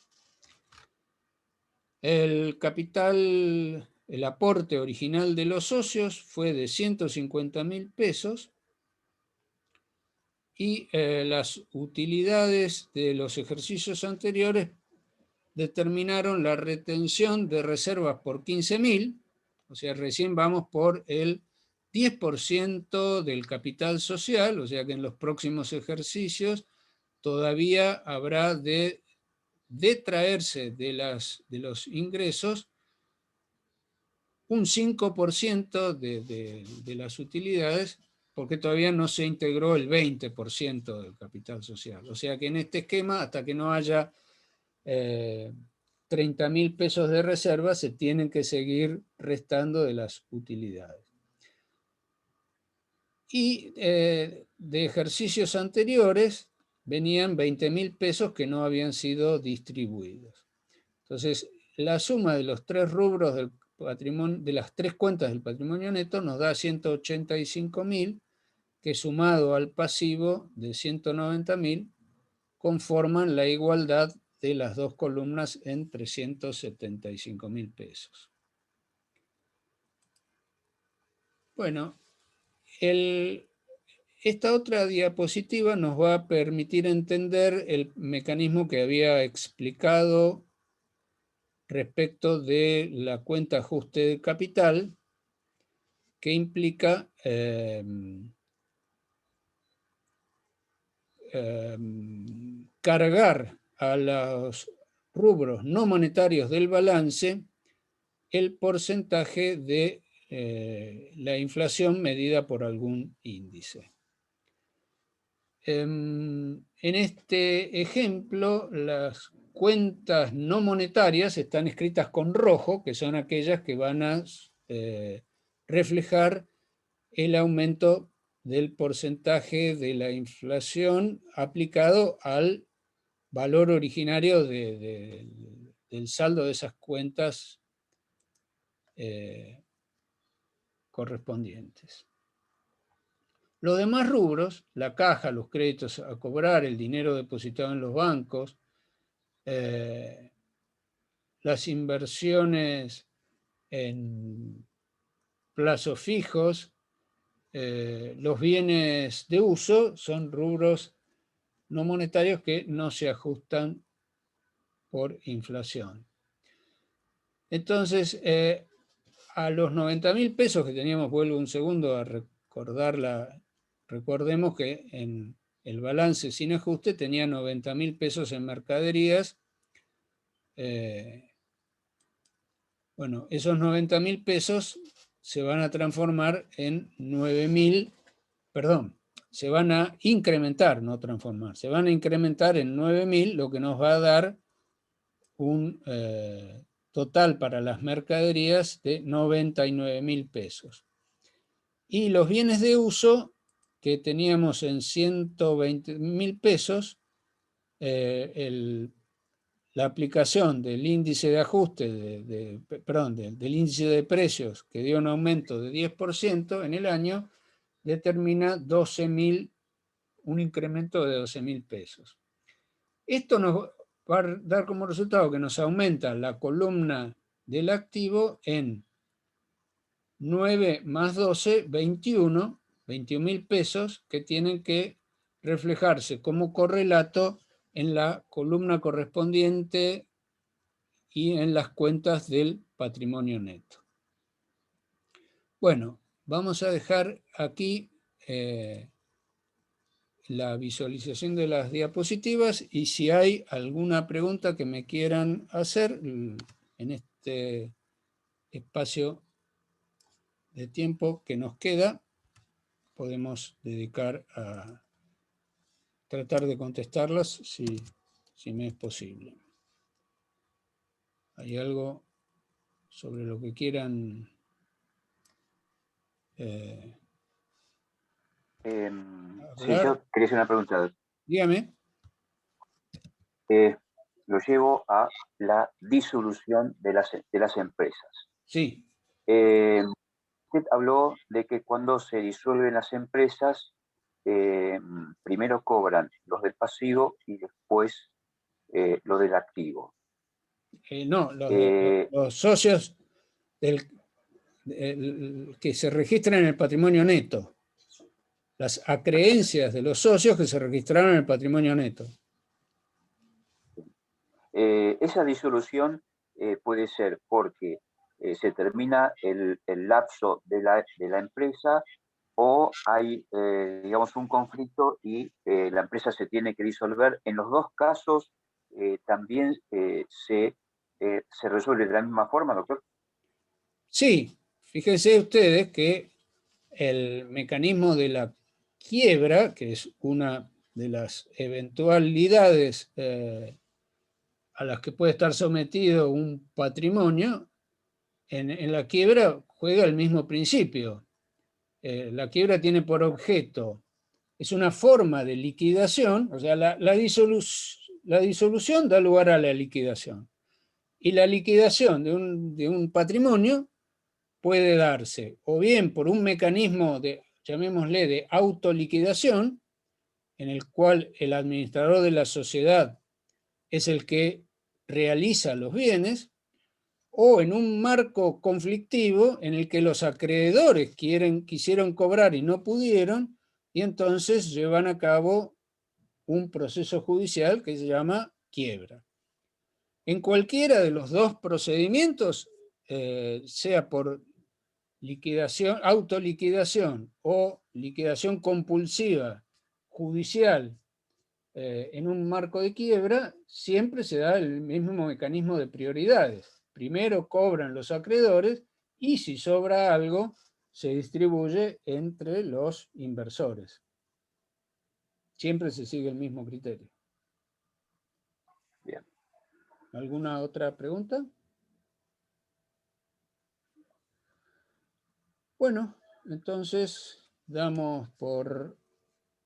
El capital, el aporte original de los socios fue de 150.000 pesos y las utilidades de los ejercicios anteriores determinaron la retención de reservas por 15.000, o sea, recién vamos por el 10% del capital social, o sea que en los próximos ejercicios todavía habrá de detraerse de los ingresos un 5% de las utilidades, porque todavía no se integró el 20% del capital social. O sea que en este esquema, hasta que no haya 30.000 pesos de reserva, se tienen que seguir restando de las utilidades. Y de ejercicios anteriores venían 20.000 pesos que no habían sido distribuidos. Entonces, la suma de los tres rubros del patrimonio, de las tres cuentas del patrimonio neto, nos da 185.000, que sumado al pasivo de 190.000, conforman la igualdad de las dos columnas en 375.000 pesos. Bueno, esta otra diapositiva nos va a permitir entender el mecanismo que había explicado respecto de la cuenta ajuste de capital, que implica cargar a los rubros no monetarios del balance el porcentaje de la inflación medida por algún índice. En este ejemplo, las cuentas no monetarias están escritas con rojo, que son aquellas que van a reflejar el aumento del porcentaje de la inflación aplicado al valor originario del saldo de esas cuentas correspondientes. Los demás rubros, la caja, los créditos a cobrar, el dinero depositado en los bancos, las inversiones en plazos fijos, los bienes de uso, son rubros no monetarios que no se ajustan por inflación. Entonces, a los 90.000 pesos que teníamos, vuelvo un segundo a recordarla. Recordemos que en el balance sin ajuste tenía 90.000 pesos en mercaderías. Bueno, esos 90.000 pesos se van a transformar en 9.000, perdón, se van a incrementar, no transformar, se van a incrementar en 9.000, lo que nos va a dar un total para las mercaderías de 99.000 pesos. Y los bienes de uso que teníamos en 120.000 pesos, la aplicación del índice de ajuste, del índice de precios, que dio un aumento de 10% en el año, determina 12.000, un incremento de 12.000 pesos. Esto nos va a dar como resultado que nos aumenta la columna del activo en 9 más 12, 21.000 pesos, que tienen que reflejarse como correlato en la columna correspondiente y en las cuentas del patrimonio neto. Bueno, vamos a dejar aquí la visualización de las diapositivas, y si hay alguna pregunta que me quieran hacer en este espacio de tiempo que nos queda, podemos dedicar a tratar de contestarlas si me es posible. ¿Hay algo sobre lo que quieran? Sí, yo quería hacer una pregunta. Dígame. Lo llevo a la disolución de las empresas. Sí. Usted habló de que cuando se disuelven las empresas, primero cobran los del pasivo y después lo del activo. No, los socios que se registran en el patrimonio neto. Las acreencias de los socios que se registraron en el patrimonio neto. Esa disolución puede ser porque se termina el lapso de la empresa, o hay, digamos, un conflicto y la empresa se tiene que disolver. En los dos casos también se resuelve de la misma forma, doctor. Sí, fíjense ustedes que el mecanismo de la quiebra, que es una de las eventualidades a las que puede estar sometido un patrimonio, en la quiebra juega el mismo principio. la quiebra tiene por objeto, es una forma de liquidación, o sea, la disolución da lugar a la liquidación. Y la liquidación de un patrimonio puede darse o bien por un mecanismo llamémosle, de autoliquidación, en el cual el administrador de la sociedad es el que realiza los bienes, o en un marco conflictivo en el que los acreedores quisieron cobrar y no pudieron, y entonces llevan a cabo un proceso judicial que se llama quiebra. En cualquiera de los dos procedimientos, sea por liquidación, autoliquidación o liquidación compulsiva judicial, en un marco de quiebra, siempre se da el mismo mecanismo de prioridades. Primero cobran los acreedores y si sobra algo, se distribuye entre los inversores. Siempre se sigue el mismo criterio. Bien. ¿Alguna otra pregunta? Bueno, entonces damos por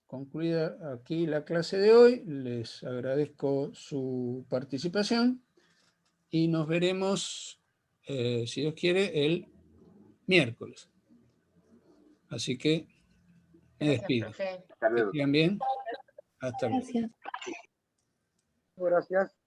concluida aquí la clase de hoy. Les agradezco su participación y nos veremos, si Dios quiere, el miércoles. Así que me despido. Profe. Hasta Que luego. sigan bien. Hasta luego. Gracias. Gracias.